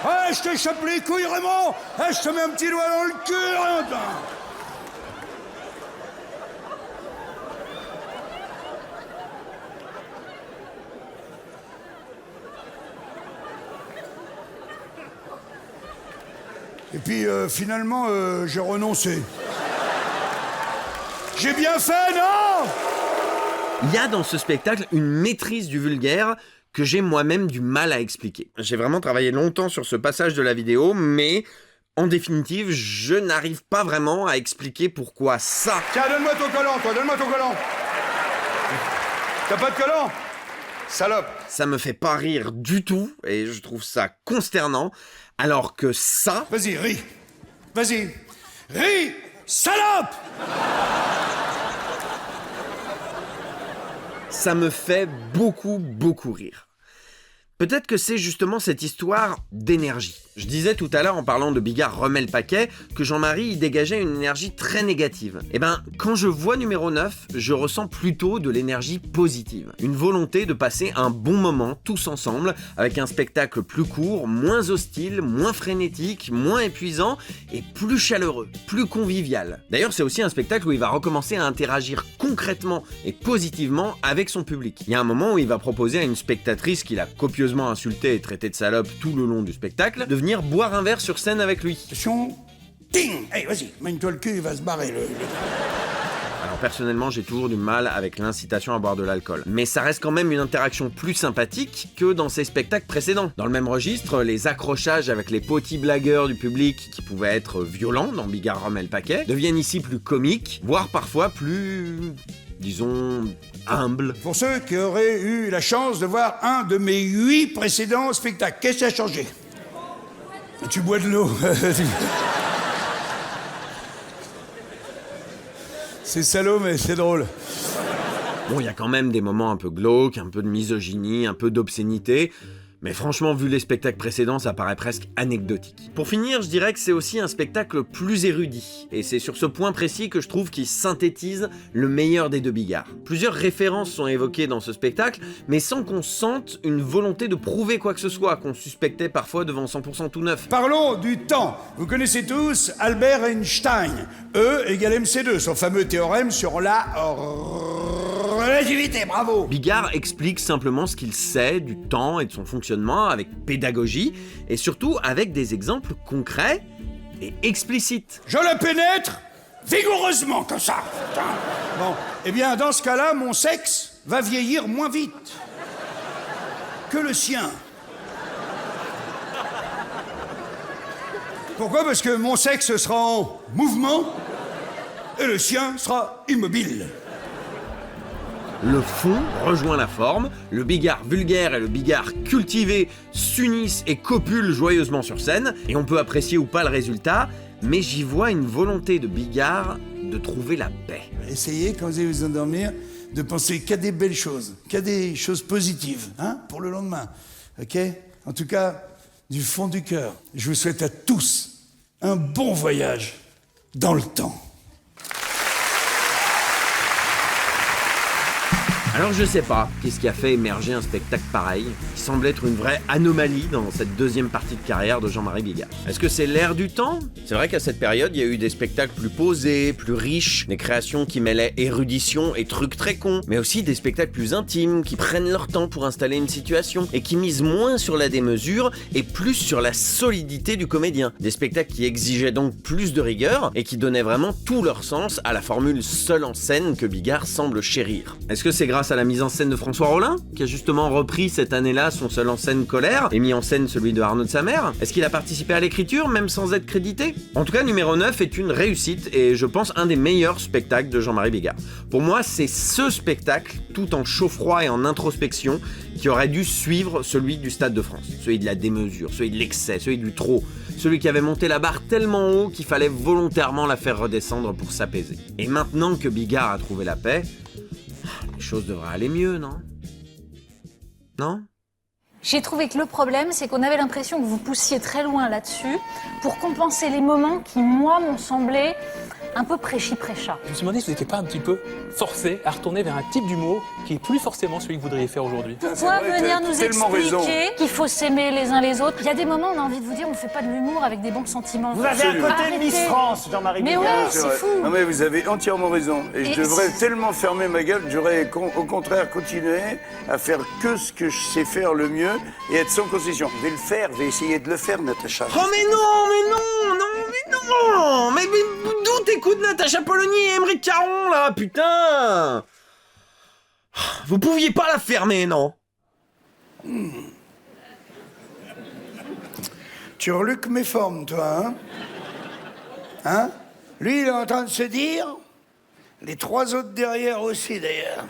Ouais, je te chope les couilles, Raymond. Je te mets un petit doigt dans le cul, Raymond. Et puis, finalement, j'ai renoncé. J'ai bien fait, non? Il y a dans ce spectacle une maîtrise du vulgaire que j'ai moi-même du mal à expliquer. J'ai vraiment travaillé longtemps sur ce passage de la vidéo, mais en définitive, je n'arrive pas vraiment à expliquer pourquoi ça... Tiens, donne-moi ton collant, toi, donne-moi ton collant. T'as pas de collant? Salope. Ça me fait pas rire du tout, et je trouve ça consternant, alors que ça... Vas-y, ris. Vas-y. Ris, salope! Ça me fait beaucoup rire. Peut-être que c'est justement cette histoire d'énergie. Je disais tout à l'heure en parlant de Bigard remet le paquet que Jean-Marie y dégageait une énergie très négative. Et ben, quand je vois numéro 9, je ressens plutôt de l'énergie positive. Une volonté de passer un bon moment tous ensemble avec un spectacle plus court, moins hostile, moins frénétique, moins épuisant et plus chaleureux, plus convivial. D'ailleurs, c'est aussi un spectacle où il va recommencer à interagir concrètement et positivement avec son public. Il y a un moment où il va proposer à une spectatrice qu'il a copieusement insultée et traitée de salope tout le long du spectacle de venir boire un verre sur scène avec lui. Attention, ding! Hey, vas-y, mène-toi le cul, il va se barrer. Alors personnellement, j'ai toujours du mal avec l'incitation à boire de l'alcool. Mais ça reste quand même une interaction plus sympathique que dans ses spectacles précédents. Dans le même registre, les accrochages avec les petits blagueurs du public qui pouvaient être violents dans Bigard remet le paquet deviennent ici plus comiques, voire parfois plus... disons, humble. Pour ceux qui auraient eu la chance de voir un de mes 8 précédents spectacles, qu'est-ce qui a changé? Tu bois de l'eau. C'est salaud, mais c'est drôle. Bon, il y a quand même des moments un peu glauques, un peu de misogynie, un peu d'obscénité. Mais franchement, vu les spectacles précédents, ça paraît presque anecdotique. Pour finir, je dirais que c'est aussi un spectacle plus érudit. Et c'est sur ce point précis que je trouve qu'il synthétise le meilleur des deux Bigards. Plusieurs références sont évoquées dans ce spectacle, mais sans qu'on sente une volonté de prouver quoi que ce soit, qu'on suspectait parfois devant 100% tout neuf. Parlons du temps. Vous connaissez tous Albert Einstein. E égale MC2, son fameux théorème sur la relativité, bravo. Bigard explique simplement ce qu'il sait du temps et de son fonctionnement avec pédagogie et surtout avec des exemples concrets et explicites. Je le pénètre vigoureusement comme ça. Bon, eh bien dans ce cas-là, mon sexe va vieillir moins vite que le sien. Pourquoi? Parce que mon sexe sera en mouvement et le sien sera immobile. Le fond rejoint la forme, le Bigard vulgaire et le Bigard cultivé s'unissent et copulent joyeusement sur scène, et on peut apprécier ou pas le résultat, mais j'y vois une volonté de Bigard de trouver la paix. Essayez, quand vous allez vous endormir, de penser qu'à des belles choses, qu'à des choses positives, hein, pour le lendemain, ok? En tout cas, du fond du cœur, je vous souhaite à tous un bon voyage dans le temps. Alors je sais pas qu'est-ce qui a fait émerger un spectacle pareil, qui semble être une vraie anomalie dans cette deuxième partie de carrière de Jean-Marie Bigard. Est-ce que c'est l'air du temps? C'est vrai qu'à cette période, il y a eu des spectacles plus posés, plus riches, des créations qui mêlaient érudition et trucs très cons, mais aussi des spectacles plus intimes, qui prennent leur temps pour installer une situation, et qui misent moins sur la démesure et plus sur la solidité du comédien. Des spectacles qui exigeaient donc plus de rigueur, et qui donnaient vraiment tout leur sens à la formule seule en scène que Bigard semble chérir. Est-ce que c'est grâce à la mise en scène de François Rollin, qui a justement repris cette année-là son seul en scène Colère, et mis en scène celui de Arnaud de Samer? Est-ce qu'il a participé à l'écriture, même sans être crédité? En tout cas, numéro 9 est une réussite, et je pense un des meilleurs spectacles de Jean-Marie Bigard. Pour moi, c'est ce spectacle, tout en chaud-froid et en introspection, qui aurait dû suivre celui du Stade de France. Celui de la démesure, celui de l'excès, celui du trop, celui qui avait monté la barre tellement haut qu'il fallait volontairement la faire redescendre pour s'apaiser. Et maintenant que Bigard a trouvé la paix, les choses devraient aller mieux, non? Non? J'ai trouvé que le problème, c'est qu'on avait l'impression que vous poussiez très loin là-dessus pour compenser les moments qui, moi, m'ont semblé un peu prêchi-prêcha. Je me suis demandé si vous n'étiez pas un petit peu forcé à retourner vers un type d'humour qui est plus forcément celui que vous voudriez faire aujourd'hui. Pourquoi venir nous expliquer qu'il faut s'aimer les uns les autres? Il y a des moments où on a envie de vous dire on ne fait pas de l'humour avec des bons sentiments. Vous avez un côté Miss France, Jean-Marie Bigard. Mais ouais, c'est fou. Non mais vous avez entièrement raison. Et je devrais tellement fermer ma gueule, j'aurais au contraire continué à faire que ce que je sais faire le mieux et être sans concession. Je vais le faire, je vais essayer de le faire, Natacha. Oh mais non, mais d'où t'écoutes Natacha Polony et Émeric Caron là, putain? Vous pouviez pas la fermer, non? Tu reluques mes formes, toi, hein? Hein? Lui, il est en train de se dire, les trois autres derrière aussi, d'ailleurs.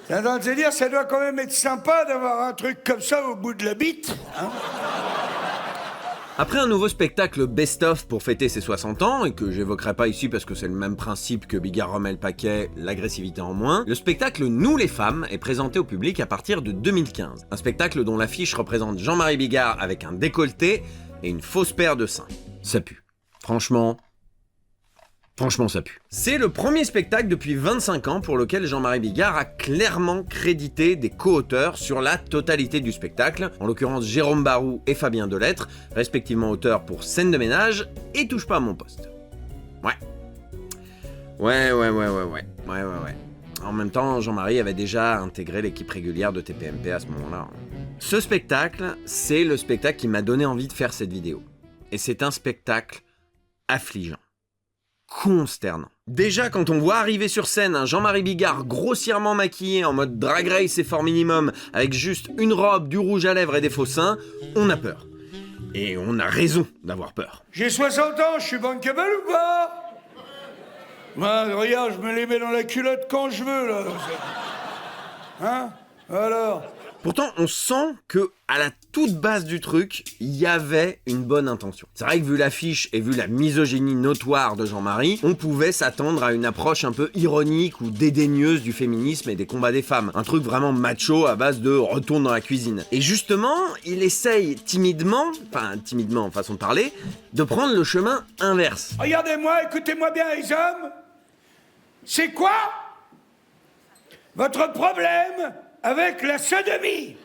Il est en train de se dire, ça doit quand même être sympa d'avoir un truc comme ça au bout de la bite, hein? Après un nouveau spectacle best-of pour fêter ses 60 ans, et que j'évoquerai pas ici parce que c'est le même principe que Bigard remet le paquet, l'agressivité en moins, le spectacle Nous les femmes est présenté au public à partir de 2015. Un spectacle dont l'affiche représente Jean-Marie Bigard avec un décolleté et une fausse paire de seins. Ça pue. Franchement, ça pue. C'est le premier spectacle depuis 25 ans pour lequel Jean-Marie Bigard a clairement crédité des co-auteurs sur la totalité du spectacle, en l'occurrence Jérôme Barou et Fabien Delettre, respectivement auteurs pour Scène de ménage et Touche pas à mon poste. Ouais. En même temps, Jean-Marie avait déjà intégré l'équipe régulière de TPMP à ce moment-là. Ce spectacle, c'est le spectacle qui m'a donné envie de faire cette vidéo. Et c'est un spectacle affligeant. Consternant. Déjà, quand on voit arriver sur scène un Jean-Marie Bigard grossièrement maquillé en mode Drag Race effort minimum, avec juste une robe, du rouge à lèvres et des faux seins, on a peur. Et on a raison d'avoir peur. J'ai 60 ans, je suis bankable ou pas? Regarde, je me les mets dans la culotte quand je veux, là. Hein? Alors? Pourtant, on sent que à la toute base du truc, il y avait une bonne intention. C'est vrai que vu l'affiche et vu la misogynie notoire de Jean-Marie, on pouvait s'attendre à une approche un peu ironique ou dédaigneuse du féminisme et des combats des femmes. Un truc vraiment macho à base de retourne dans la cuisine. Et justement, il essaye timidement façon de parler, de prendre le chemin inverse. Regardez-moi, écoutez-moi bien les hommes. C'est quoi votre problème avec la sodomie?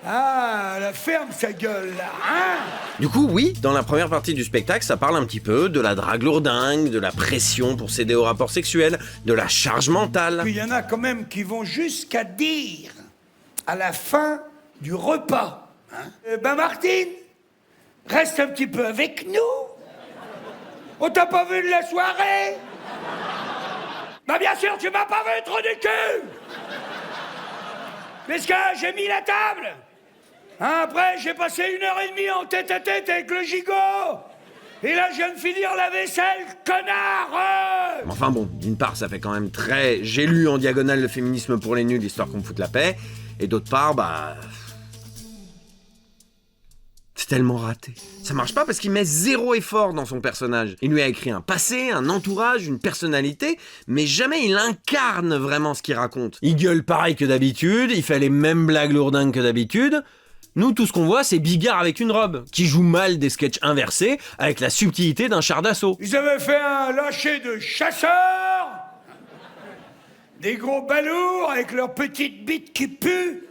Ah, la ferme sa gueule, là, hein? Du coup, oui, dans la première partie du spectacle, ça parle un petit peu de la drague lourdingue, de la pression pour céder aux rapports sexuels, de la charge mentale. Puis il y en a quand même qui vont jusqu'à dire, à la fin du repas, hein, Martine, reste un petit peu avec nous. On t'a pas vu de la soirée? Bah bien sûr, tu m'as pas vu, trop du cul! Puisque j'ai mis la table. Hein, après, j'ai passé 1h30 en tête-à-tête avec le gigot. Et là, je viens de finir la vaisselle, connard! Enfin bon, d'une part, ça fait quand même très... J'ai lu en diagonale le féminisme pour les nuls, histoire qu'on me foute la paix. Et d'autre part, c'est tellement raté. Ça marche pas parce qu'il met zéro effort dans son personnage. Il lui a écrit un passé, un entourage, une personnalité, mais jamais il incarne vraiment ce qu'il raconte. Il gueule pareil que d'habitude, il fait les mêmes blagues lourdingues que d'habitude, Nous, tout ce qu'on voit, c'est Bigard avec une robe, qui joue mal des sketchs inversés, avec la subtilité d'un char d'assaut. Ils avaient fait un lâcher de chasseurs, des gros balourds avec leurs petites bites qui puent,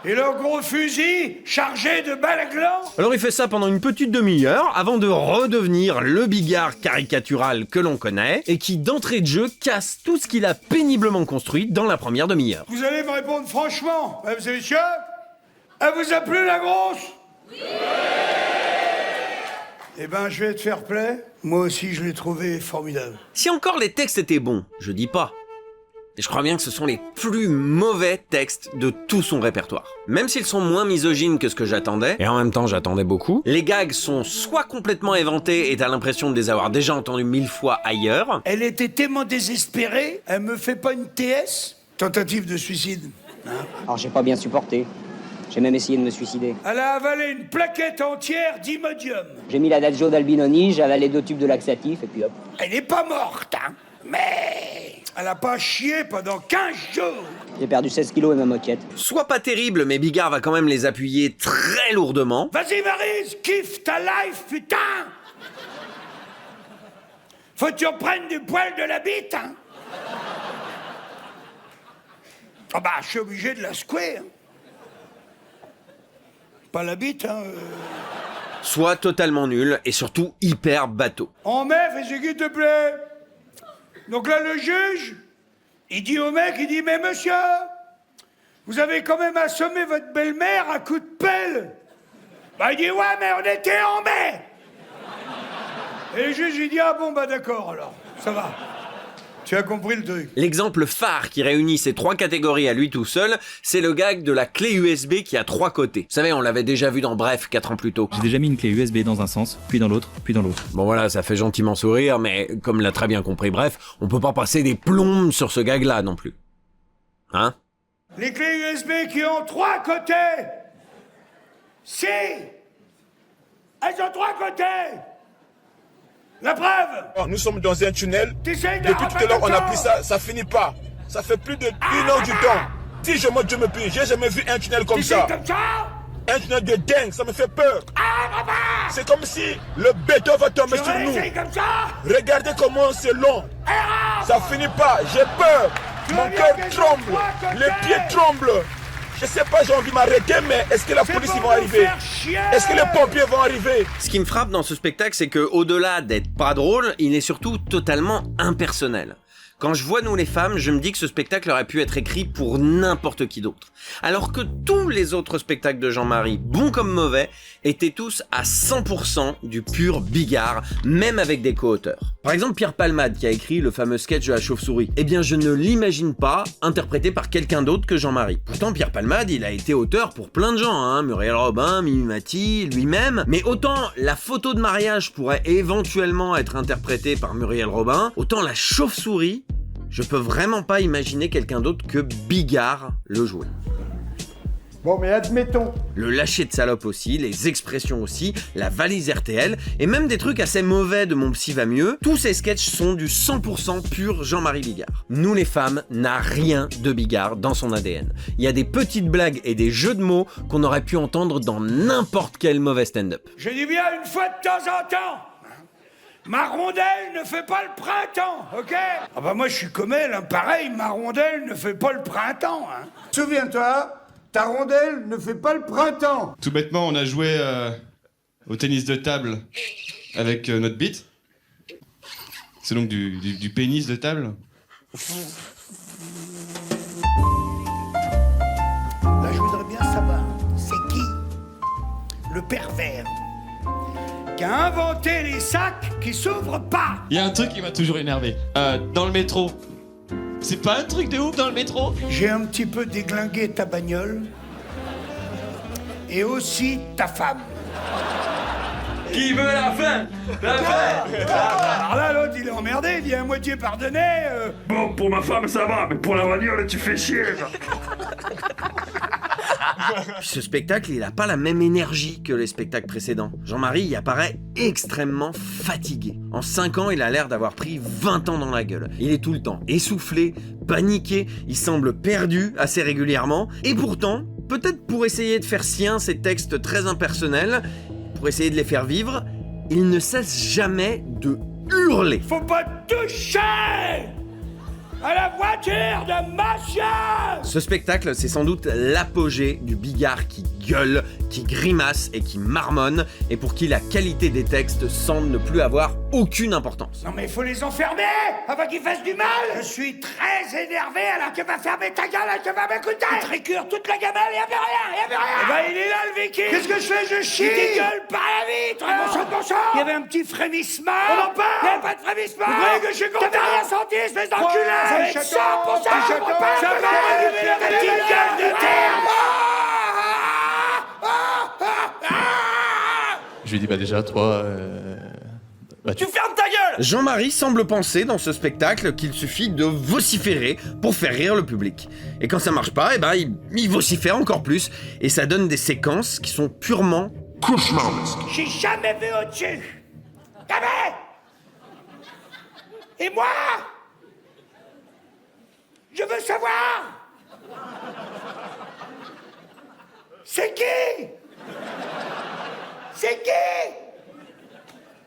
et leurs gros fusils chargés de balles à gland. Alors il fait ça pendant une petite demi-heure, avant de redevenir le Bigard caricatural que l'on connaît, et qui d'entrée de jeu casse tout ce qu'il a péniblement construit dans la première demi-heure. Vous allez me répondre franchement, mesdames et messieurs, elle vous a plu la grosse? Oui. Eh ben, je vais être fair-play. Moi aussi, je l'ai trouvé formidable. Si encore les textes étaient bons, je dis pas. Et je crois bien que ce sont les plus mauvais textes de tout son répertoire. Même s'ils sont moins misogynes que ce que j'attendais, et en même temps j'attendais beaucoup, les gags sont soit complètement éventés et t'as l'impression de les avoir déjà entendus 1000 fois ailleurs. Elle était tellement désespérée, elle me fait pas une TS? Tentative de suicide. Hein? Alors j'ai pas bien supporté. J'ai même essayé de me suicider. Elle a avalé une plaquette entière d'Imodium. J'ai mis l'adagio d'Albinoni, j'ai avalé 2 tubes de laxatif et puis hop. Elle n'est pas morte, hein, mais elle a pas chié pendant 15 jours. J'ai perdu 16 kilos et ma moquette. Soit pas terrible, mais Bigard va quand même les appuyer très lourdement. Vas-y Maryse, kiffe ta life, putain. Faut que tu reprennes du poil de la bite, hein. Ah bah, je suis obligé de la secouer, hein. Pas la bite, hein. Soit totalement nul, et surtout hyper bateau. En mai, fais ce qu'il te plaît. Donc là, le juge, il dit au mec, il dit, mais monsieur, vous avez quand même assommé votre belle-mère à coups de pelle. Bah, il dit, ouais, mais on était en mai. Et le juge, il dit, ah bon, bah d'accord, alors, ça va. Tu as compris le truc. L'exemple phare qui réunit ces 3 catégories à lui tout seul, c'est le gag de la clé USB qui a 3 côtés. Vous savez, on l'avait déjà vu dans Bref 4 ans plus tôt. J'ai déjà mis une clé USB dans un sens, puis dans l'autre, puis dans l'autre. Bon voilà, ça fait gentiment sourire, mais comme l'a très bien compris Bref, on peut pas passer des plombes sur ce gag-là non plus. Hein? Les clés USB qui ont 3 côtés. Si elles ont 3 côtés. La preuve! Nous sommes dans un tunnel. Depuis tout à l'heure, on a pris ça, ça finit pas. Ça fait plus de 1 heure du temps. Si je monte, je me plie. J'ai jamais vu un tunnel comme ça. Un tunnel de dingue, ça me fait peur. C'est comme si le béton va tomber sur nous. Regardez comment c'est long. Ça finit pas, j'ai peur. Mon cœur tremble, les pieds tremblent. Je sais pas, j'ai envie de m'arrêter, mais est-ce que la police va arriver? Est-ce que les pompiers vont arriver? Ce qui me frappe dans ce spectacle, c'est que au-delà d'être pas drôle, il est surtout totalement impersonnel. Quand je vois Nous les femmes, je me dis que ce spectacle aurait pu être écrit pour n'importe qui d'autre. Alors que tous les autres spectacles de Jean-Marie, bons comme mauvais, étaient tous à 100% du pur Bigard, même avec des co-auteurs. Par exemple, Pierre Palmade, qui a écrit le fameux sketch de la chauve-souris. Eh bien, je ne l'imagine pas interprété par quelqu'un d'autre que Jean-Marie. Pourtant, Pierre Palmade, il a été auteur pour plein de gens, hein, Muriel Robin, Mimi Mati, lui-même. Mais autant la photo de mariage pourrait éventuellement être interprétée par Muriel Robin, autant la chauve-souris, je peux vraiment pas imaginer quelqu'un d'autre que Bigard le jouer. Bon, mais admettons. Le lâcher de salope aussi, les expressions aussi, la valise RTL, et même des trucs assez mauvais de Mon Psy va mieux, tous ces sketchs sont du 100% pur Jean-Marie Bigard. Nous les femmes n'a rien de Bigard dans son ADN. Il y a des petites blagues et des jeux de mots qu'on aurait pu entendre dans n'importe quel mauvais stand-up. Je dis bien une fois de temps en temps. Ma rondelle ne fait pas le printemps, ok? Ah bah moi je suis comme elle, hein, pareil, ma rondelle ne fait pas le printemps, hein. Souviens-toi, ta rondelle ne fait pas le printemps. Tout bêtement, on a joué au tennis de table avec notre bite. C'est donc du pénis de table. Là je voudrais bien savoir, c'est qui le pervers qui a inventé les sacs qui s'ouvrent pas? Il y a un truc qui m'a toujours énervé. Dans le métro. C'est pas un truc de ouf dans le métro? J'ai un petit peu déglingué ta bagnole. Et aussi ta femme. Qui veut la fin? La fin! Alors là, l'autre, il est emmerdé, il dit à moitié pardonné. Bon, pour ma femme, ça va, mais pour la bagnole, tu fais chier, Puis ce spectacle, il a pas la même énergie que les spectacles précédents. Jean-Marie y apparaît extrêmement fatigué. En 5 ans, il a l'air d'avoir pris 20 ans dans la gueule. Il est tout le temps essoufflé, paniqué, il semble perdu assez régulièrement. Et pourtant, peut-être pour essayer de faire sien ces textes très impersonnels, pour essayer de les faire vivre, il ne cesse jamais de hurler. Faut pas toucher à la voiture de monsieur! Ce spectacle, c'est sans doute l'apogée du Bigard qui gueule, qui grimace et qui marmonne, et pour qui la qualité des textes semble ne plus avoir aucune importance. Non mais faut les enfermer avant qu'ils fassent du mal! Je suis très énervé alors que va fermer ta gueule et que va m'écouter! Tu te récures toute la gamelle, y'a rien! Eh ben il est là le Viking! Qu'est-ce que je fais? Je chie! Il gueule par la vitre! Bon sang! Il y avait un petit frémissement! On en parle! Il y avait pas de frémissement! Vous croyez que je suis content? T'avais rien senti, espèce d'enculé! Ça va être 100%! Ça va allumer la petite gueule de terre! Je lui dis, bah déjà, toi... Tu fermes ta gueule! Jean-Marie semble penser dans ce spectacle qu'il suffit de vociférer pour faire rire le public. Et quand ça marche pas, il vocifère encore plus, et ça donne des séquences qui sont purement cauchemardesques. J'ai jamais vu au-dessus! Jamais! Et moi? Je veux savoir! C'est qui? C'est qui?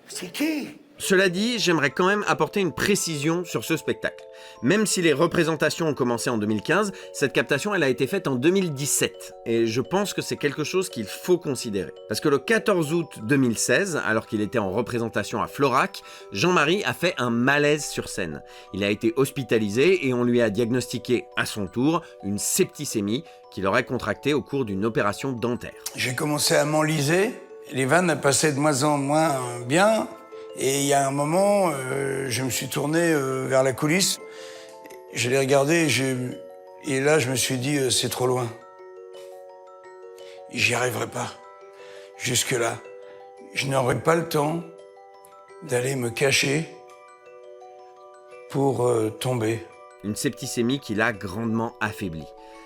C'est qui? Cela dit, j'aimerais quand même apporter une précision sur ce spectacle. Même si les représentations ont commencé en 2015, cette captation elle a été faite en 2017. Et je pense que c'est quelque chose qu'il faut considérer. Parce que le 14 août 2016, alors qu'il était en représentation à Florac, Jean-Marie a fait un malaise sur scène. Il a été hospitalisé et on lui a diagnostiqué à son tour une septicémie qu'il aurait contractée au cours d'une opération dentaire. J'ai commencé à m'enliser, les vannes passaient de moins en moins bien. Et il y a un moment, je me suis tourné vers la coulisse. Je l'ai regardé et là, je me suis dit, c'est trop loin. J'y arriverai pas. Jusque-là. Je n'aurai pas le temps d'aller me cacher pour tomber. Une septicémie qui l'a grandement affaibli.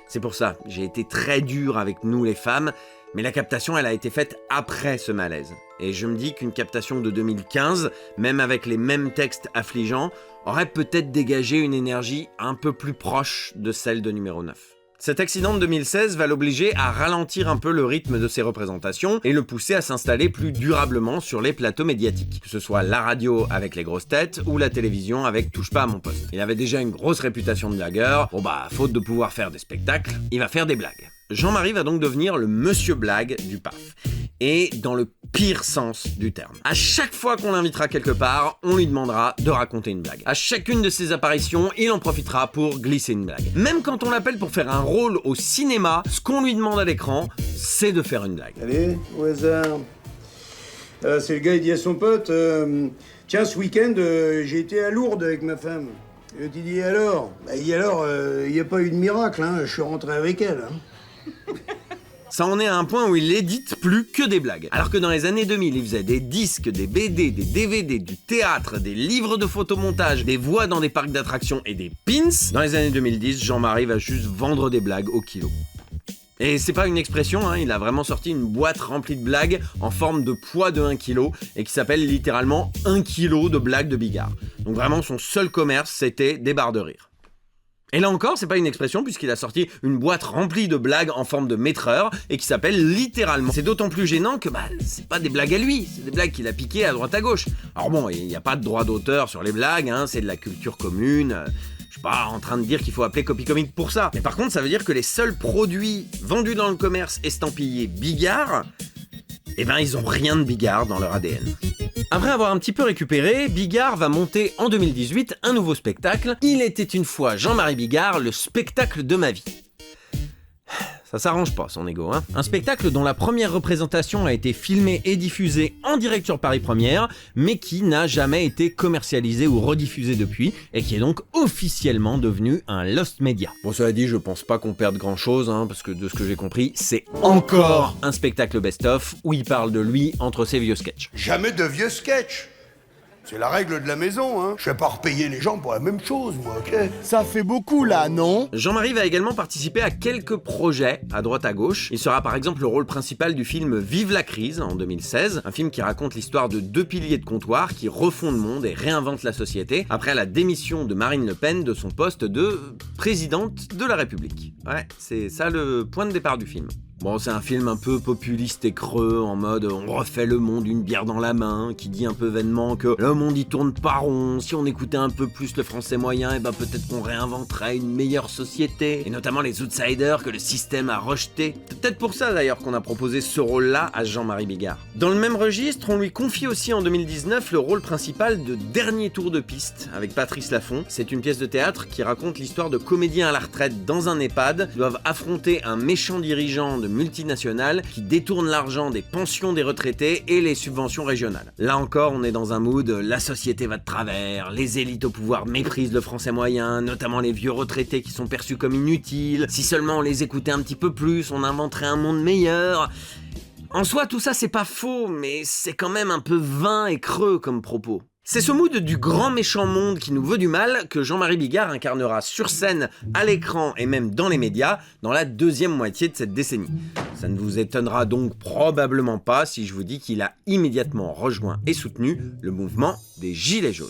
C'est pour ça, j'ai été très dur avec nous les femmes, mais la captation, elle a été faite après ce malaise. Et je me dis qu'une captation de 2015, même avec les mêmes textes affligeants, aurait peut-être dégagé une énergie un peu plus proche de celle de numéro 9. Cet accident de 2016 va l'obliger à ralentir un peu le rythme de ses représentations et le pousser à s'installer plus durablement sur les plateaux médiatiques, que ce soit la radio avec les grosses têtes ou la télévision avec Touche pas à mon poste. Il avait déjà une grosse réputation de blagueur, faute de pouvoir faire des spectacles, il va faire des blagues. Jean-Marie va donc devenir le monsieur blague du PAF. Et dans le pire sens du terme. À chaque fois qu'on l'invitera quelque part, on lui demandera de raconter une blague. À chacune de ses apparitions, il en profitera pour glisser une blague. Même quand on l'appelle pour faire un rôle au cinéma, ce qu'on lui demande à l'écran, c'est de faire une blague. Allez, au hasard. C'est le gars, il dit à son pote, tiens, ce week-end, j'ai été à Lourdes avec ma femme. Et tu dis alors? Il dit alors, il n'y a pas eu de miracle, hein, je suis rentré avec elle. Hein. Ça en est à un point où il édite plus que des blagues. Alors que dans les années 2000, il faisait des disques, des BD, des DVD, du théâtre, des livres de photomontage, des voix dans des parcs d'attractions et des pins, dans les années 2010, Jean-Marie va juste vendre des blagues au kilo. Et c'est pas une expression, il a vraiment sorti une boîte remplie de blagues en forme de poids de 1 kg et qui s'appelle littéralement 1 kg de blagues de Bigard. Donc vraiment son seul commerce, c'était des barres de rire. Et là encore, c'est pas une expression puisqu'il a sorti une boîte remplie de blagues en forme de mètre-heure et qui s'appelle littéralement. C'est d'autant plus gênant que c'est pas des blagues à lui, c'est des blagues qu'il a piquées à droite à gauche. Alors bon, il n'y a pas de droit d'auteur sur les blagues, c'est de la culture commune. Je suis pas en train de dire qu'il faut appeler Copy Comic pour ça. Mais par contre, ça veut dire que les seuls produits vendus dans le commerce estampillés Bigard, ils ont rien de Bigard dans leur ADN. Après avoir un petit peu récupéré, Bigard va monter en 2018 un nouveau spectacle. Il était une fois Jean-Marie Bigard, le spectacle de ma vie. Ça s'arrange pas son ego, Un spectacle dont la première représentation a été filmée et diffusée en direct sur Paris Première, mais qui n'a jamais été commercialisé ou rediffusé depuis, et qui est donc officiellement devenu un lost media. Bon, cela dit, je pense pas qu'on perde grand chose, parce que de ce que j'ai compris, c'est encore un spectacle best-of où il parle de lui entre ses vieux sketchs. Jamais de vieux sketchs. C'est la règle de la maison, hein. Je vais pas repayer les gens pour la même chose, moi, ok? Ça fait beaucoup là, non? Jean-Marie va également participer à quelques projets à droite à gauche. Il sera par exemple le rôle principal du film Vive la crise en 2016, un film qui raconte l'histoire de deux piliers de comptoir qui refont le monde et réinventent la société après la démission de Marine Le Pen de son poste de présidente de la République. Ouais, c'est ça le point de départ du film. Bon, c'est un film un peu populiste et creux, en mode on refait le monde une bière dans la main, qui dit un peu vainement que le monde y tourne pas rond, si on écoutait un peu plus le français moyen, et ben peut-être qu'on réinventerait une meilleure société, et notamment les outsiders que le système a rejetés. C'est peut-être pour ça d'ailleurs qu'on a proposé ce rôle-là à Jean-Marie Bigard. Dans le même registre, on lui confie aussi en 2019 le rôle principal de Dernier tour de piste, avec Patrice Laffont. C'est une pièce de théâtre qui raconte l'histoire de comédiens à la retraite dans un EHPAD qui doivent affronter un méchant dirigeant de multinationales qui détournent l'argent des pensions des retraités et les subventions régionales. Là encore, on est dans un mood la société va de travers, les élites au pouvoir méprisent le français moyen, notamment les vieux retraités qui sont perçus comme inutiles. Si seulement on les écoutait un petit peu plus, on inventerait un monde meilleur. En soi, tout ça c'est pas faux, mais c'est quand même un peu vain et creux comme propos. C'est ce mood du grand méchant monde qui nous veut du mal que Jean-Marie Bigard incarnera sur scène, à l'écran et même dans les médias dans la deuxième moitié de cette décennie. Ça ne vous étonnera donc probablement pas si je vous dis qu'il a immédiatement rejoint et soutenu le mouvement des Gilets jaunes.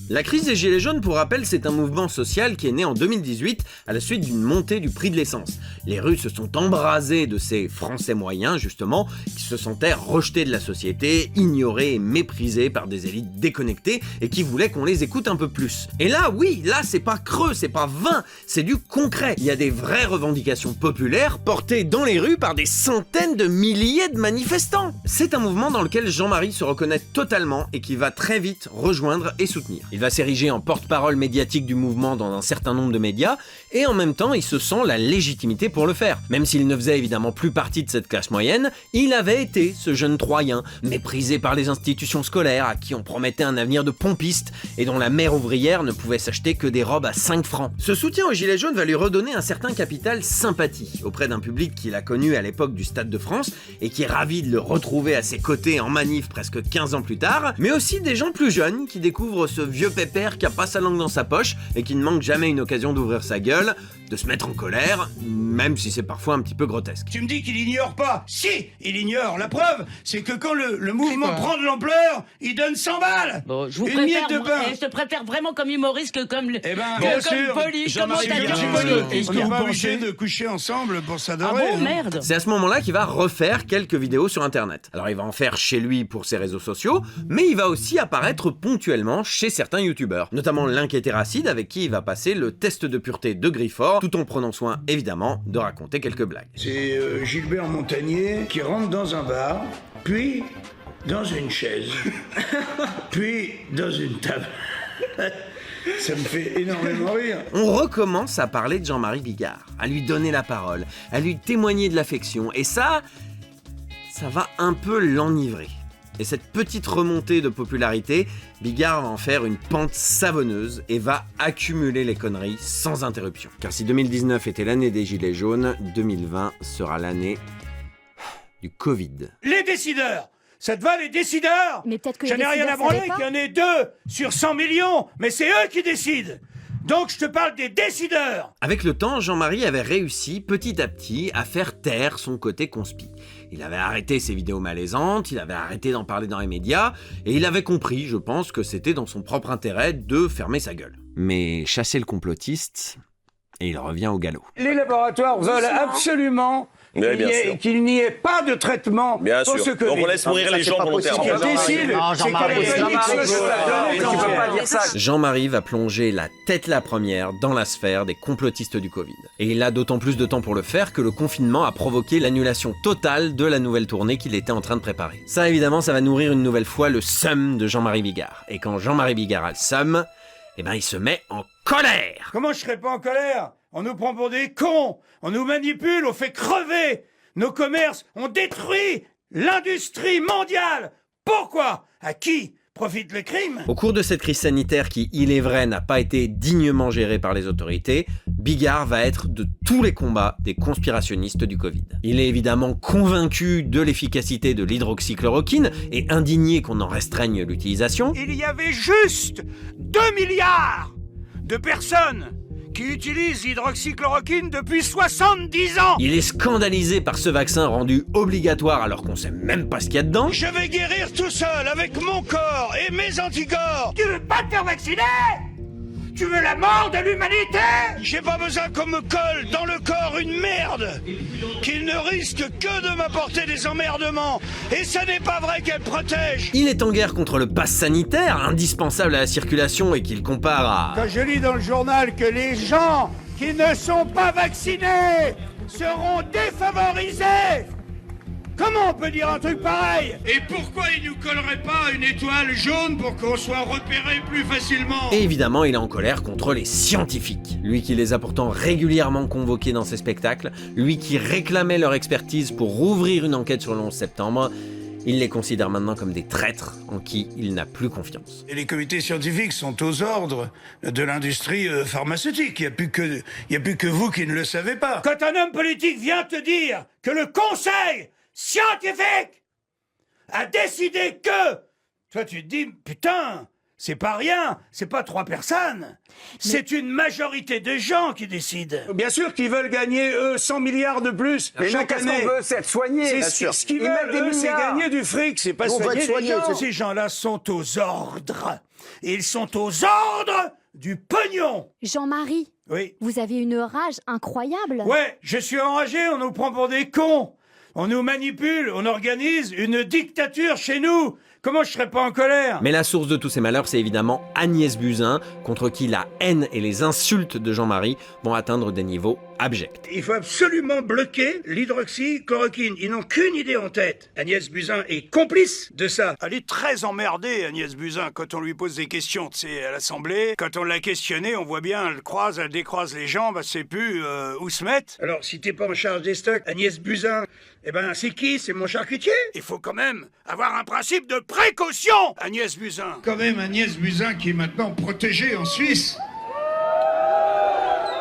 La crise des Gilets jaunes, pour rappel, c'est un mouvement social qui est né en 2018 à la suite d'une montée du prix de l'essence. Les rues se sont embrasées de ces Français moyens, justement, qui se sentaient rejetés de la société, ignorés et méprisés par des élites déconnectées et qui voulaient qu'on les écoute un peu plus. Et là, oui, là, c'est pas creux, c'est pas vain, c'est du concret. Il y a des vraies revendications populaires portées dans les rues par des centaines de milliers de manifestants. C'est un mouvement dans lequel Jean-Marie se reconnaît totalement et qui va très vite rejoindre et soutenir. Il va s'ériger en porte-parole médiatique du mouvement dans un certain nombre de médias, et en même temps, il se sent la légitimité pour le faire. Même s'il ne faisait évidemment plus partie de cette classe moyenne, il avait été ce jeune Troyen, méprisé par les institutions scolaires, à qui on promettait un avenir de pompiste, et dont la mère ouvrière ne pouvait s'acheter que des robes à 5 francs. Ce soutien aux Gilets jaunes va lui redonner un certain capital sympathie, auprès d'un public qu'il a connu à l'époque du Stade de France, et qui est ravi de le retrouver à ses côtés en manif presque 15 ans plus tard, mais aussi des gens plus jeunes qui découvrent ce vieux pépère qui a pas sa langue dans sa poche et qui ne manque jamais une occasion d'ouvrir sa gueule, de se mettre en colère, même si c'est parfois un petit peu grotesque. Tu me dis qu'il ignore pas? Si, il ignore. La preuve, c'est que quand le mouvement prend de l'ampleur, il donne 100 balles. Bon, je vous une préfère, miette de pain. Je te préfère vraiment comme humoriste que comme, eh ben, que bien comme sûr. poli. Comment t'as dit poli? Est-ce que vous pensez de coucher ensemble pour s'adorer? Ah bon, merde. C'est à ce moment-là qu'il va refaire quelques vidéos sur internet. Alors il va en faire chez lui pour ses réseaux sociaux, mais il va aussi apparaître ponctuellement chez certains youtubeurs, notamment l'Inquiétéracide avec qui il va passer le test de pureté de Griffort, tout en prenant soin évidemment de raconter quelques blagues. C'est Gilbert Montagnier qui rentre dans un bar, puis dans une chaise, puis dans une table. Ça me fait énormément rire. On recommence à parler de Jean-Marie Bigard, à lui donner la parole, à lui témoigner de l'affection, et ça va un peu l'enivrer. Et cette petite remontée de popularité, Bigard va en faire une pente savonneuse et va accumuler les conneries sans interruption. Car si 2019 était l'année des Gilets jaunes, 2020 sera l'année du Covid. Les décideurs! Ça te va, les décideurs? Mais peut-être que j'en ai rien à branler qu'il y en ait 2 sur 100 millions, mais c'est eux qui décident. Donc je te parle des décideurs. Avec le temps, Jean-Marie avait réussi petit à petit à faire taire son côté conspi. Il avait arrêté ses vidéos malaisantes, il avait arrêté d'en parler dans les médias, et il avait compris, je pense, que c'était dans son propre intérêt de fermer sa gueule. Mais chasser le complotiste, et il revient au galop. Les laboratoires veulent absolument qu'il n'y ait pas de traitement pour ce Covid. Donc on laisse mourir les gens volontairement. Jean-Marie va plonger la tête la première dans la sphère des complotistes du Covid. Et il a d'autant plus de temps pour le faire que le confinement a provoqué l'annulation totale de la nouvelle tournée qu'il était en train de préparer. Ça évidemment, ça va nourrir une nouvelle fois le seum de Jean-Marie Bigard. Et quand Jean-Marie Bigard a le seum, eh ben il se met en colère. Comment je serais pas en colère? On nous prend pour des cons, on nous manipule, on fait crever. Nos commerces ont détruit l'industrie mondiale. Pourquoi? À qui profite le crime? Au cours de cette crise sanitaire qui, il est vrai, n'a pas été dignement gérée par les autorités, Bigard va être de tous les combats des conspirationnistes du Covid. Il est évidemment convaincu de l'efficacité de l'hydroxychloroquine et indigné qu'on en restreigne l'utilisation. Il y avait juste 2 milliards de personnes qui utilisent l'hydroxychloroquine depuis 70 ans. Il est scandalisé par ce vaccin rendu obligatoire alors qu'on sait même pas ce qu'il y a dedans. Je vais guérir tout seul avec mon corps et mes anticorps. Tu veux pas te faire vacciner ? Tu veux la mort de l'humanité ? J'ai pas besoin qu'on me colle dans le corps une merde qu'il ne risque que de m'apporter des emmerdements. Et ça n'est pas vrai qu'elle protège. Il est en guerre contre le pass sanitaire, indispensable à la circulation et qu'il compare à... Quand je lis dans le journal que les gens qui ne sont pas vaccinés seront défavorisés, comment on peut dire un truc pareil ? Et pourquoi il nous collerait pas une étoile jaune pour qu'on soit repéré plus facilement ? Et évidemment, il est en colère contre les scientifiques. Lui qui les a pourtant régulièrement convoqués dans ses spectacles, lui qui réclamait leur expertise pour rouvrir une enquête sur le 11 septembre, il les considère maintenant comme des traîtres en qui il n'a plus confiance. Et les comités scientifiques sont aux ordres de l'industrie pharmaceutique. Il n'y a plus que vous qui ne le savez pas. Quand un homme politique vient te dire que le conseil scientifique a décidé que... Toi, tu te dis, putain, c'est pas rien, c'est pas 3 personnes. C'est une majorité de gens qui décident. Bien sûr qu'ils veulent gagner, eux, 100 milliards de plus chaque année. Qu'est-ce qu'on veut, c'est être soigné. Ce qu'ils veulent, eux, c'est gagner du fric, c'est pas soigner les gens. Ces gens-là sont aux ordres. Ils sont aux ordres du pognon. Jean-Marie, oui. Vous avez une rage incroyable. Ouais, je suis enragé, on nous prend pour des cons. On nous manipule, on organise une dictature chez nous. Comment je serais pas en colère ? Mais la source de tous ces malheurs, c'est évidemment Agnès Buzyn, contre qui la haine et les insultes de Jean-Marie vont atteindre des niveaux abjects. Il faut absolument bloquer l'hydroxychloroquine. Ils n'ont qu'une idée en tête. Agnès Buzyn est complice de ça. Elle est très emmerdée, Agnès Buzyn, quand on lui pose des questions, tu sais, à l'Assemblée. Quand on l'a questionnée, on voit bien, elle croise, elle décroise les jambes, elle sait plus où se mettre. Alors, si t'es pas en charge des stocks, Agnès Buzyn, eh ben, c'est qui ? C'est mon charcutier ? Il faut quand même avoir un principe de précaution, Agnès Buzyn. Quand même, Agnès Buzyn qui est maintenant protégée en Suisse.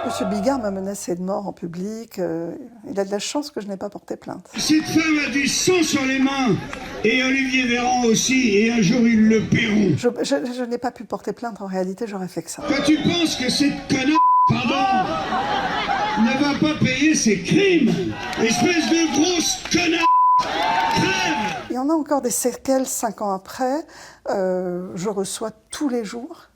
Monsieur Bigard m'a menacé de mort en public. Il a de la chance que je n'ai pas porté plainte. Cette femme a du sang sur les mains. Et Olivier Véran aussi. Et un jour, ils le paieront. Je n'ai pas pu porter plainte. En réalité, j'aurais fait que ça. Toi, tu penses que cette connasse, pardon, ne va pas payer ses crimes. Espèce de grosse connasse. Crève. Il y en a encore des séquelles 5 ans après. Je reçois tous les jours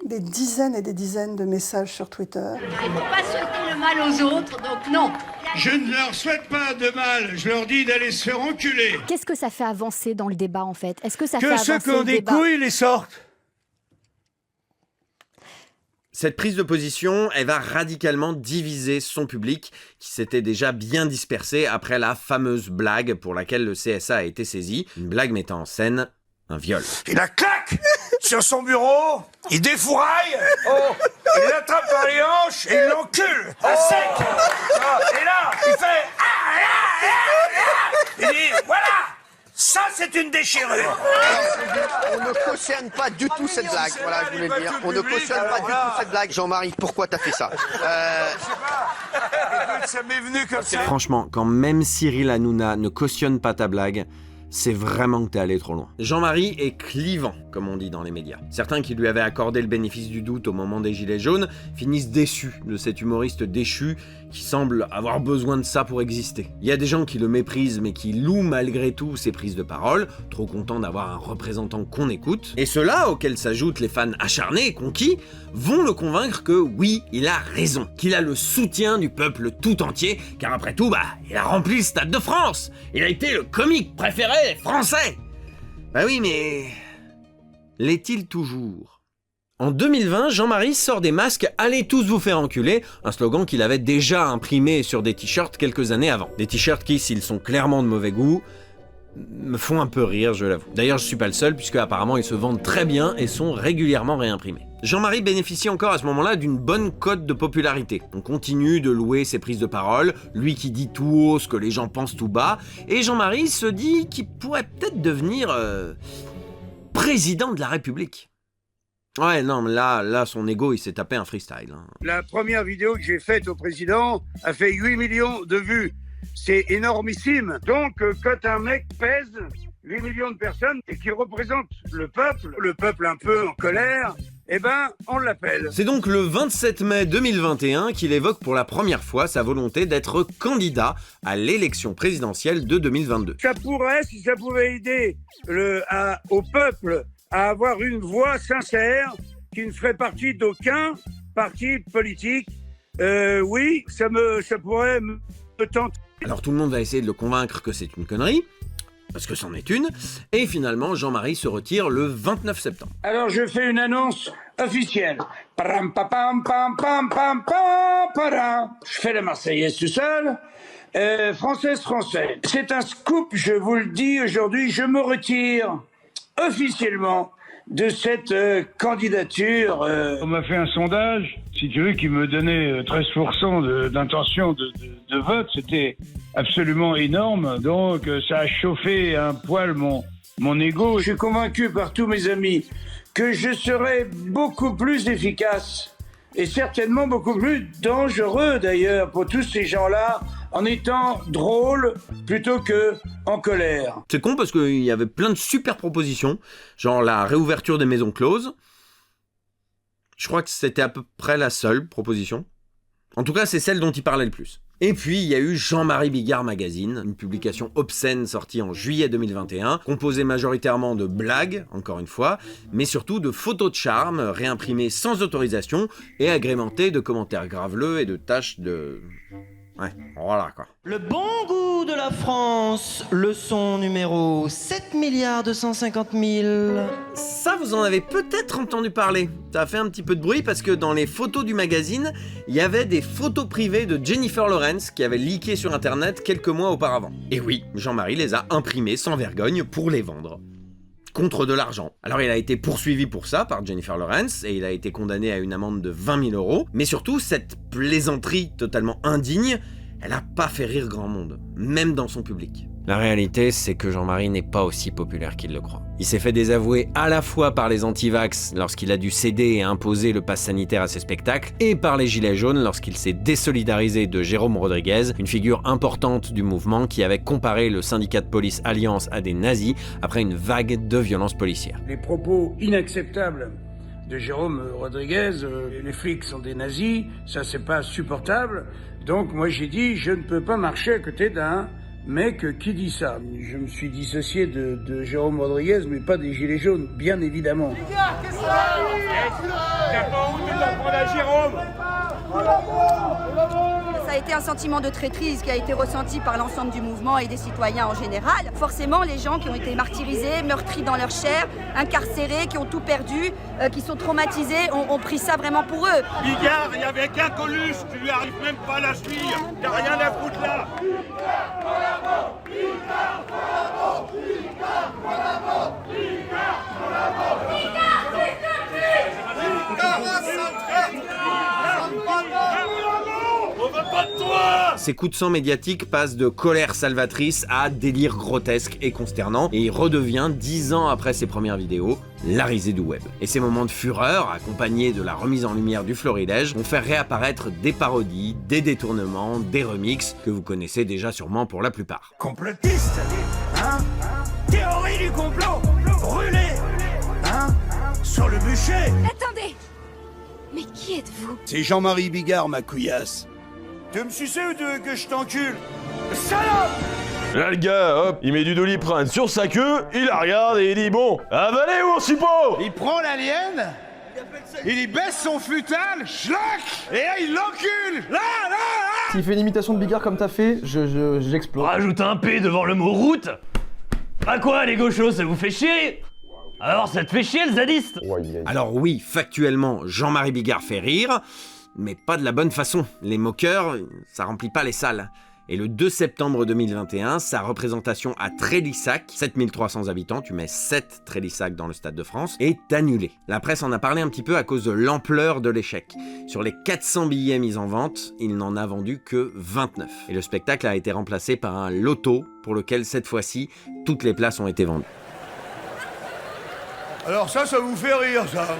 des dizaines et des dizaines de messages sur Twitter. Il ne faut pas souhaiter le mal aux autres, donc non. Je ne leur souhaite pas de mal, je leur dis d'aller se faire enculer. Qu'est-ce que ça fait avancer dans le débat, en fait ? Est-ce que ça fait Que avancer ceux qui ont des couilles les sortent. Cette prise de position, elle va radicalement diviser son public, qui s'était déjà bien dispersé après la fameuse blague pour laquelle le CSA a été saisi, une blague mettant en scène un viol. Il la claque sur son bureau, il défouraille, il l'attrape par les hanches et il l'encule à sec. Et là, il fait il dit voilà, ça c'est une déchirure. On ne cautionne pas du tout cette blague, voilà, je voulais le dire. On ne cautionne pas du tout cette blague. Jean-Marie, pourquoi t'as fait ça ? Ça m'est venu comme ça. Franchement, quand même Cyril Hanouna ne cautionne pas ta blague, c'est vraiment que t'es allé trop loin. Jean-Marie est clivant, comme on dit dans les médias. Certains qui lui avaient accordé le bénéfice du doute au moment des Gilets jaunes finissent déçus de cet humoriste déchu qui semble avoir besoin de ça pour exister. Il y a des gens qui le méprisent mais qui louent malgré tout ses prises de parole, trop contents d'avoir un représentant qu'on écoute. Et ceux-là, auxquels s'ajoutent les fans acharnés et conquis, vont le convaincre que oui, il a raison, qu'il a le soutien du peuple tout entier, car après tout, il a rempli le Stade de France. Il a été le comique préféré des Français. Bah oui, mais... l'est-il toujours ? En 2020, Jean-Marie sort des masques « Allez tous vous faire enculer », un slogan qu'il avait déjà imprimé sur des t-shirts quelques années avant. Des t-shirts qui, s'ils sont clairement de mauvais goût, me font un peu rire, je l'avoue. D'ailleurs, je suis pas le seul, puisque apparemment ils se vendent très bien et sont régulièrement réimprimés. Jean-Marie bénéficie encore à ce moment-là d'une bonne cote de popularité. On continue de louer ses prises de parole, lui qui dit tout haut ce que les gens pensent tout bas, et Jean-Marie se dit qu'il pourrait peut-être devenir président de la République. Ouais, non, mais là, son ego, il s'est tapé un freestyle. Hein. La première vidéo que j'ai faite au président a fait 8 millions de vues. C'est énormissime. Donc, quand un mec pèse 8 millions de personnes et qui représente le peuple un peu en colère, eh ben, on l'appelle. C'est donc le 27 mai 2021 qu'il évoque pour la première fois sa volonté d'être candidat à l'élection présidentielle de 2022. Ça pourrait, si ça pouvait aider au peuple à avoir une voix sincère qui ne ferait partie d'aucun parti politique, oui, ça pourrait me tenter. Alors tout le monde va essayer de le convaincre que c'est une connerie, parce que c'en est une, et finalement Jean-Marie se retire le 29 septembre. Alors je fais une annonce officielle. Pam, pam, pam, pam, pam, pam, pam, pam. Je fais la Marseillaise tout seul. Française. C'est un scoop, je vous le dis aujourd'hui, je me retire officiellement de cette candidature. On m'a fait un sondage, si tu veux, qui me donnait 13% d'intention de vote. C'était absolument énorme. Donc ça a chauffé un poil mon ego. Je suis convaincu par tous mes amis que je serai beaucoup plus efficace et certainement beaucoup plus dangereux d'ailleurs pour tous ces gens-là en étant drôle plutôt que en colère. C'est con parce qu'il y avait plein de super propositions, genre la réouverture des maisons closes. Je crois que c'était à peu près la seule proposition. En tout cas, c'est celle dont il parlait le plus. Et puis, il y a eu Jean-Marie Bigard Magazine, une publication obscène sortie en juillet 2021, composée majoritairement de blagues, encore une fois, mais surtout de photos de charme, réimprimées sans autorisation et agrémentées de commentaires graveleux et de tâches de... Ouais, voilà quoi. Le bon goût de la France, leçon numéro 7 250 000. Ça, vous en avez peut-être entendu parler. Ça a fait un petit peu de bruit parce que dans les photos du magazine, il y avait des photos privées de Jennifer Lawrence qui avaient leaké sur internet quelques mois auparavant. Et oui, Jean-Marie les a imprimées sans vergogne pour les vendre. Contre de l'argent. Alors il a été poursuivi pour ça par Jennifer Lawrence et il a été condamné à une amende de 20 000 €. Mais surtout, cette plaisanterie totalement indigne, elle a pas fait rire grand monde, même dans son public. La réalité, c'est que Jean-Marie n'est pas aussi populaire qu'il le croit. Il s'est fait désavouer à la fois par les anti-vax lorsqu'il a dû céder et imposer le pass sanitaire à ses spectacles, et par les gilets jaunes lorsqu'il s'est désolidarisé de Jérôme Rodriguez, une figure importante du mouvement qui avait comparé le syndicat de police Alliance à des nazis après une vague de violences policières. Les propos inacceptables de Jérôme Rodriguez, les flics sont des nazis, ça c'est pas supportable. Donc moi j'ai dit, je ne peux pas marcher à côté d'un mec qui dit ça. Je me suis dissocié de Jérôme Rodriguez, mais pas des gilets jaunes, bien évidemment. Les gars, qu'est-ce que t'as pas honte de t'apprendre à Jérôme? Ça a été un sentiment de traîtrise qui a été ressenti par l'ensemble du mouvement et des citoyens en général. Forcément, les gens qui ont été martyrisés, meurtris dans leur chair, incarcérés, qui ont tout perdu, qui sont traumatisés, ont pris ça vraiment pour eux. Bigard, il n'y avait qu'un Coluche, tu lui arrives même pas à la cheville, t'as rien à foutre là. Ses coups de sang médiatiques passent de colère salvatrice à délire grotesque et consternant, et il redevient, 10 ans après ses premières vidéos, la risée du web. Et ces moments de fureur, accompagnés de la remise en lumière du florilège, vont faire réapparaître des parodies, des détournements, des remixes, que vous connaissez déjà sûrement pour la plupart. Complotiste, hein? Théorie du complot, brûlé, hein? Sur le bûcher. Attendez! Mais qui êtes-vous? C'est Jean-Marie Bigard, ma couillasse. Tu veux me sucer ou tu veux que je t'encule? Salope! Là, le gars, hop, il met du Doliprane sur sa queue, il la regarde et il dit bon, avalez mon suppôt! Il prend l'alien, il y baisse son futal, schlac, et là il l'encule! Là! S'il fait une imitation de Bigard comme t'as fait, j'explose. Rajoute un P devant le mot route. À quoi les gauchos, ça vous fait chier? Alors ça te fait chier le zadiste? Alors oui, factuellement, Jean-Marie Bigard fait rire, mais pas de la bonne façon. Les moqueurs, ça remplit pas les salles. Et le 2 septembre 2021, sa représentation à Trélissac, 7300 habitants, tu mets 7 Trélissac dans le Stade de France, est annulée. La presse en a parlé un petit peu à cause de l'ampleur de l'échec. Sur les 400 billets mis en vente, il n'en a vendu que 29. Et le spectacle a été remplacé par un loto, pour lequel cette fois-ci, toutes les places ont été vendues. Alors ça vous fait rire, ça?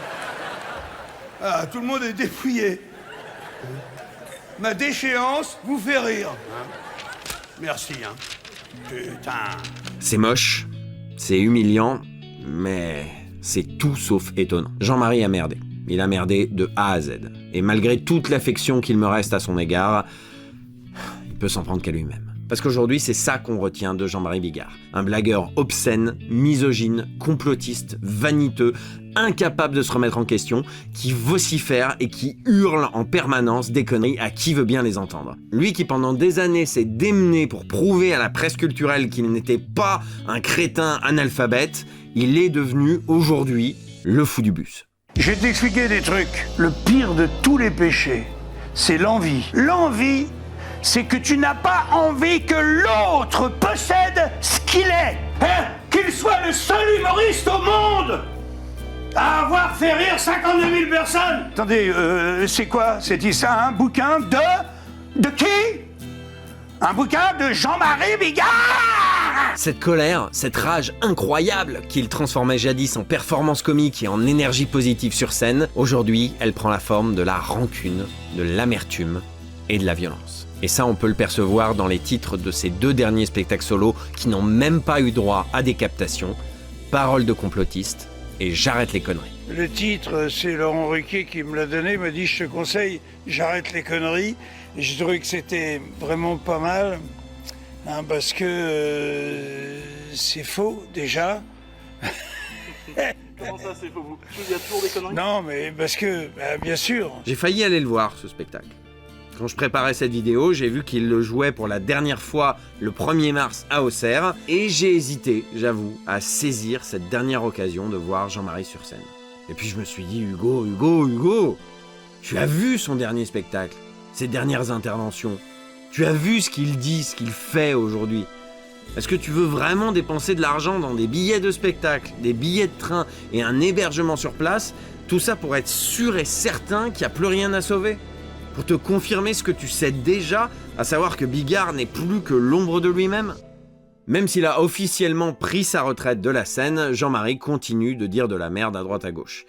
Ah, tout le monde est dépouillé. Ma déchéance vous fait rire. Merci, hein. Putain. C'est moche, c'est humiliant, mais c'est tout sauf étonnant. Jean-Marie a merdé. Il a merdé de A à Z. Et malgré toute l'affection qu'il me reste à son égard, il peut s'en prendre qu'à lui-même. Parce qu'aujourd'hui, c'est ça qu'on retient de Jean-Marie Bigard. Un blagueur obscène, misogyne, complotiste, vaniteux, incapable de se remettre en question, qui vocifère et qui hurle en permanence des conneries à qui veut bien les entendre. Lui qui pendant des années s'est démené pour prouver à la presse culturelle qu'il n'était pas un crétin analphabète, il est devenu aujourd'hui le fou du bus. Je vais t'expliquer des trucs. Le pire de tous les péchés, c'est l'envie. L'envie, c'est que tu n'as pas envie que l'autre possède ce qu'il est. Hein? Qu'il soit le seul humoriste au monde à avoir fait rire 52 000 personnes. Attendez, c'est quoi? C'est ça, un bouquin de qui? Un bouquin de Jean-Marie Bigard! Cette colère, cette rage incroyable qu'il transformait jadis en performance comique et en énergie positive sur scène, aujourd'hui, elle prend la forme de la rancune, de l'amertume et de la violence. Et ça, on peut le percevoir dans les titres de ces 2 derniers spectacles solo qui n'ont même pas eu droit à des captations, Paroles de complotistes et J'arrête les conneries. Le titre, c'est Laurent Ruquier qui me l'a donné, il m'a dit je te conseille J'arrête les conneries. Et j'ai trouvé que c'était vraiment pas mal, hein, parce que c'est faux déjà. Comment ça, c'est faux? Il y a toujours des conneries? Non, mais parce que, bien sûr. J'ai failli aller le voir, ce spectacle. Quand je préparais cette vidéo, j'ai vu qu'il le jouait pour la dernière fois le 1er mars à Auxerre, et j'ai hésité, j'avoue, à saisir cette dernière occasion de voir Jean-Marie sur scène. Et puis je me suis dit, Hugo, tu as vu son dernier spectacle, ses dernières interventions, tu as vu ce qu'il dit, ce qu'il fait aujourd'hui. Est-ce que tu veux vraiment dépenser de l'argent dans des billets de spectacle, des billets de train et un hébergement sur place, tout ça pour être sûr et certain qu'il n'y a plus rien à sauver ? Pour te confirmer ce que tu sais déjà, à savoir que Bigard n'est plus que l'ombre de lui-même ? Même s'il a officiellement pris sa retraite de la scène, Jean-Marie continue de dire de la merde à droite à gauche.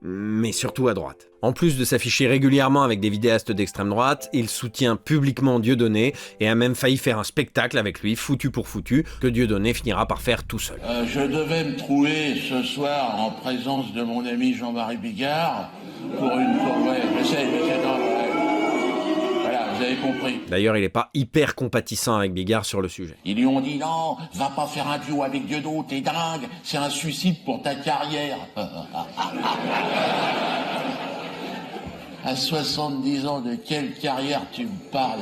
Mais surtout à droite. En plus de s'afficher régulièrement avec des vidéastes d'extrême droite, il soutient publiquement Dieudonné et a même failli faire un spectacle avec lui, foutu pour foutu, que Dieudonné finira par faire tout seul. Je devais me trouver ce soir en présence de mon ami Jean-Marie Bigard pour une... Ouais, voilà, vous avez compris. D'ailleurs, il n'est pas hyper compatissant avec Bigard sur le sujet. Ils lui ont dit non, va pas faire un duo avec Dieudonné, t'es dingue, c'est un suicide pour ta carrière. À 70 ans, de quelle carrière tu me parles?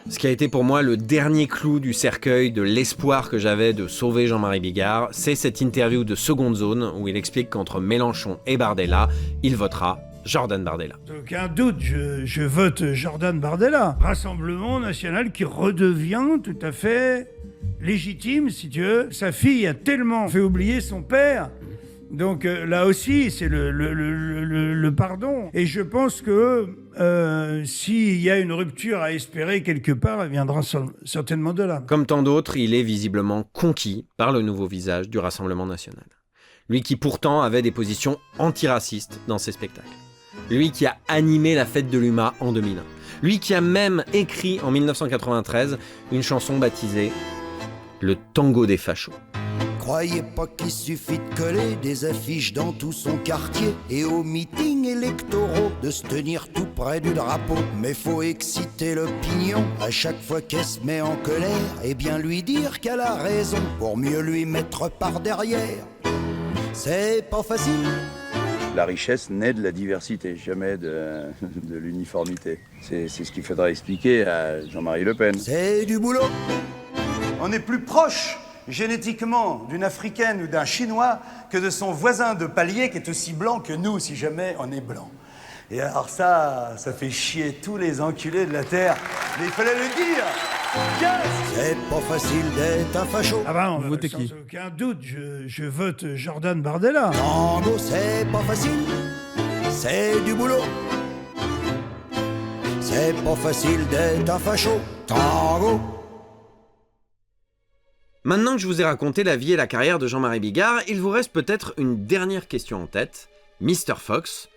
Ce qui a été pour moi le dernier clou du cercueil de l'espoir que j'avais de sauver Jean-Marie Bigard, c'est cette interview de Seconde Zone où il explique qu'entre Mélenchon et Bardella, il votera Jordan Bardella. Aucun doute, je vote Jordan Bardella. Rassemblement national qui redevient tout à fait légitime, si tu veux. Sa fille a tellement fait oublier son père. Donc là aussi, c'est le pardon. Et je pense que s'il y a une rupture à espérer quelque part, elle viendra certainement de là. Comme tant d'autres, il est visiblement conquis par le nouveau visage du Rassemblement national. Lui qui pourtant avait des positions antiracistes dans ses spectacles. Lui qui a animé la fête de l'UMA en 2001. Lui qui a même écrit en 1993 une chanson baptisée « Le tango des fachos ». Croyez pas qu'il suffit de coller des affiches dans tout son quartier et aux meetings électoraux de se tenir tout près du drapeau. Mais faut exciter l'opinion à chaque fois qu'elle se met en colère et bien lui dire qu'elle a raison pour mieux lui mettre par derrière. C'est pas facile. La richesse naît de la diversité, jamais de l'uniformité. C'est ce qu'il faudra expliquer à Jean-Marie Le Pen. C'est du boulot. On est plus proche génétiquement d'une Africaine ou d'un Chinois que de son voisin de palier qui est aussi blanc que nous, si jamais on est blanc. Et alors ça fait chier tous les enculés de la Terre. Mais il fallait le dire. Yes. C'est pas facile d'être un facho. Ah bah non, vous votez qui? Sans aucun doute, je vote Jordan Bardella. Tango, c'est pas facile, c'est du boulot. C'est pas facile d'être un facho. Tango. Maintenant que je vous ai raconté la vie et la carrière de Jean-Marie Bigard, il vous reste peut-être une dernière question en tête. Mr. Fox,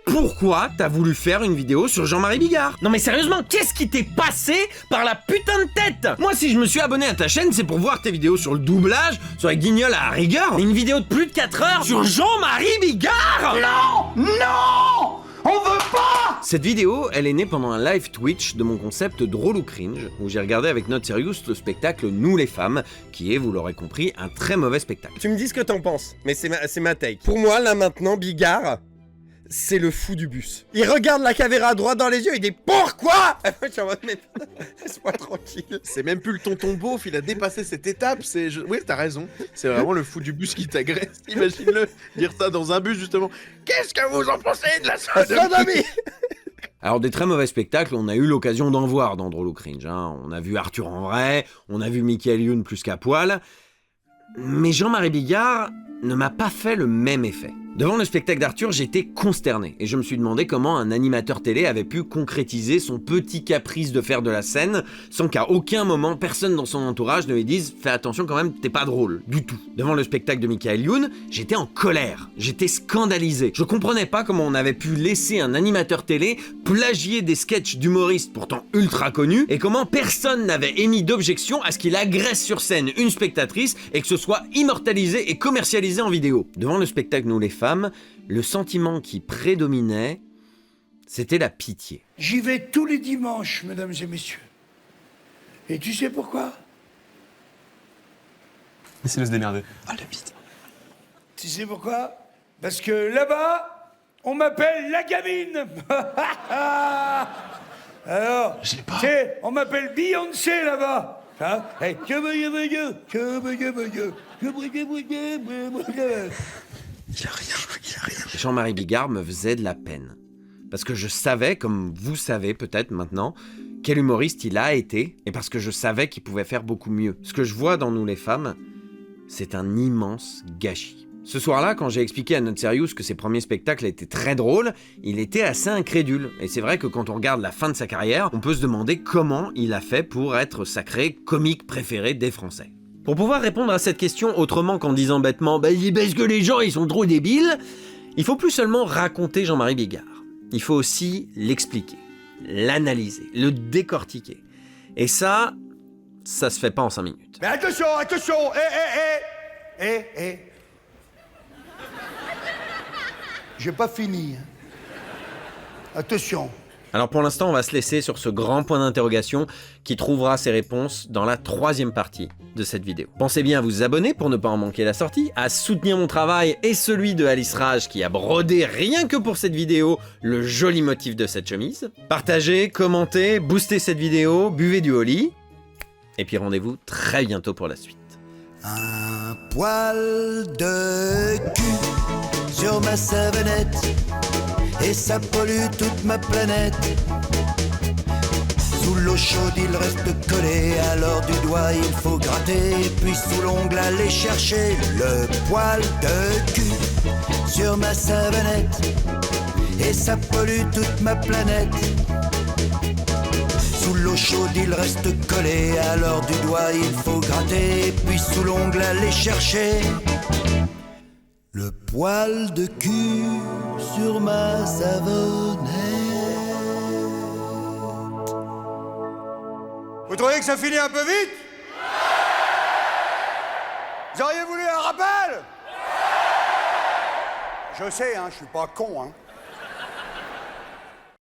pourquoi t'as voulu faire une vidéo sur Jean-Marie Bigard? Non mais sérieusement, qu'est-ce qui t'est passé par la putain de tête? Moi, si je me suis abonné à ta chaîne, c'est pour voir tes vidéos sur le doublage, sur les guignols à la rigueur. Une vidéo de plus de 4 heures sur Jean-Marie Bigard? Non! Non! On veut pas! Cette vidéo, elle est née pendant un live Twitch de mon concept Drôle ou Cringe, où j'ai regardé avec Not Serious le spectacle Nous les femmes, qui est, vous l'aurez compris, un très mauvais spectacle. Tu me dis ce que t'en penses, mais c'est ma take. Pour moi, là maintenant, Bigard, c'est le fou du bus. Il regarde la caméra droit dans les yeux, il dit pourquoi? Je suis en mode, mais laisse-moi tranquille. C'est même plus le tonton beauf, il a dépassé cette étape. Oui, t'as raison. C'est vraiment le fou du bus qui t'agresse. Imagine-le dire ça dans un bus, justement. Qu'est-ce que vous en pensez de la sodomie? Alors des très mauvais spectacles, on a eu l'occasion d'en voir dans Drôle ou Cringe. Hein. On a vu Arthur en vrai, on a vu Michael Youn plus qu'à poil. Mais Jean-Marie Bigard ne m'a pas fait le même effet. Devant le spectacle d'Arthur, j'étais consterné et je me suis demandé comment un animateur télé avait pu concrétiser son petit caprice de faire de la scène sans qu'à aucun moment personne dans son entourage ne lui dise « Fais attention quand même, t'es pas drôle, du tout ». Devant le spectacle de Michael Youn, j'étais en colère, j'étais scandalisé. Je comprenais pas comment on avait pu laisser un animateur télé plagier des sketchs d'humoristes pourtant ultra connus et comment personne n'avait émis d'objection à ce qu'il agresse sur scène une spectatrice et que ce soit immortalisé et commercialisé en vidéo. Devant le spectacle Nous les femmes, le sentiment qui prédominait, c'était la pitié. J'y vais tous les dimanches, mesdames et messieurs. Et tu sais pourquoi? Laissez-le se démerder. Ah, la pitié. Tu sais pourquoi? Parce que là-bas, on m'appelle la gamine. Alors, tu sais, on m'appelle Beyoncé là-bas. Hein? Hey. Il a rien. Jean-Marie Bigard me faisait de la peine. Parce que je savais, comme vous savez peut-être maintenant, quel humoriste il a été, et parce que je savais qu'il pouvait faire beaucoup mieux. Ce que je vois dans Nous les femmes, c'est un immense gâchis. Ce soir-là, quand j'ai expliqué à Not Serious que ses premiers spectacles étaient très drôles, il était assez incrédule. Et c'est vrai que quand on regarde la fin de sa carrière, on peut se demander comment il a fait pour être sacré comique préféré des Français. Pour pouvoir répondre à cette question autrement qu'en disant bêtement « Bah, parce que les gens, ils sont trop débiles », il faut plus seulement raconter Jean-Marie Bigard. Il faut aussi l'expliquer, l'analyser, le décortiquer. Et ça se fait pas en 5 minutes. Mais attention, attention, J'ai pas fini. Hein. Attention. Alors pour l'instant, on va se laisser sur ce grand point d'interrogation qui trouvera ses réponses dans la 3e partie de cette vidéo. Pensez bien à vous abonner pour ne pas en manquer la sortie, à soutenir mon travail et celui de Alice Rage qui a brodé rien que pour cette vidéo le joli motif de cette chemise. Partagez, commentez, boostez cette vidéo, buvez du Oli. Et puis rendez-vous très bientôt pour la suite. Un poil de cul sur ma savonnette et ça pollue toute ma planète. Sous l'eau chaude il reste collé, alors du doigt il faut gratter, puis sous l'ongle aller chercher le poil de cul sur ma savonnette et ça pollue toute ma planète. Sous l'eau chaude il reste collé, alors du doigt il faut gratter, puis sous l'ongle aller chercher le poil de cul sur ma savonnette. Vous trouvez que ça finit un peu vite? Vous auriez voulu un rappel? Je sais, hein, je suis pas con, hein.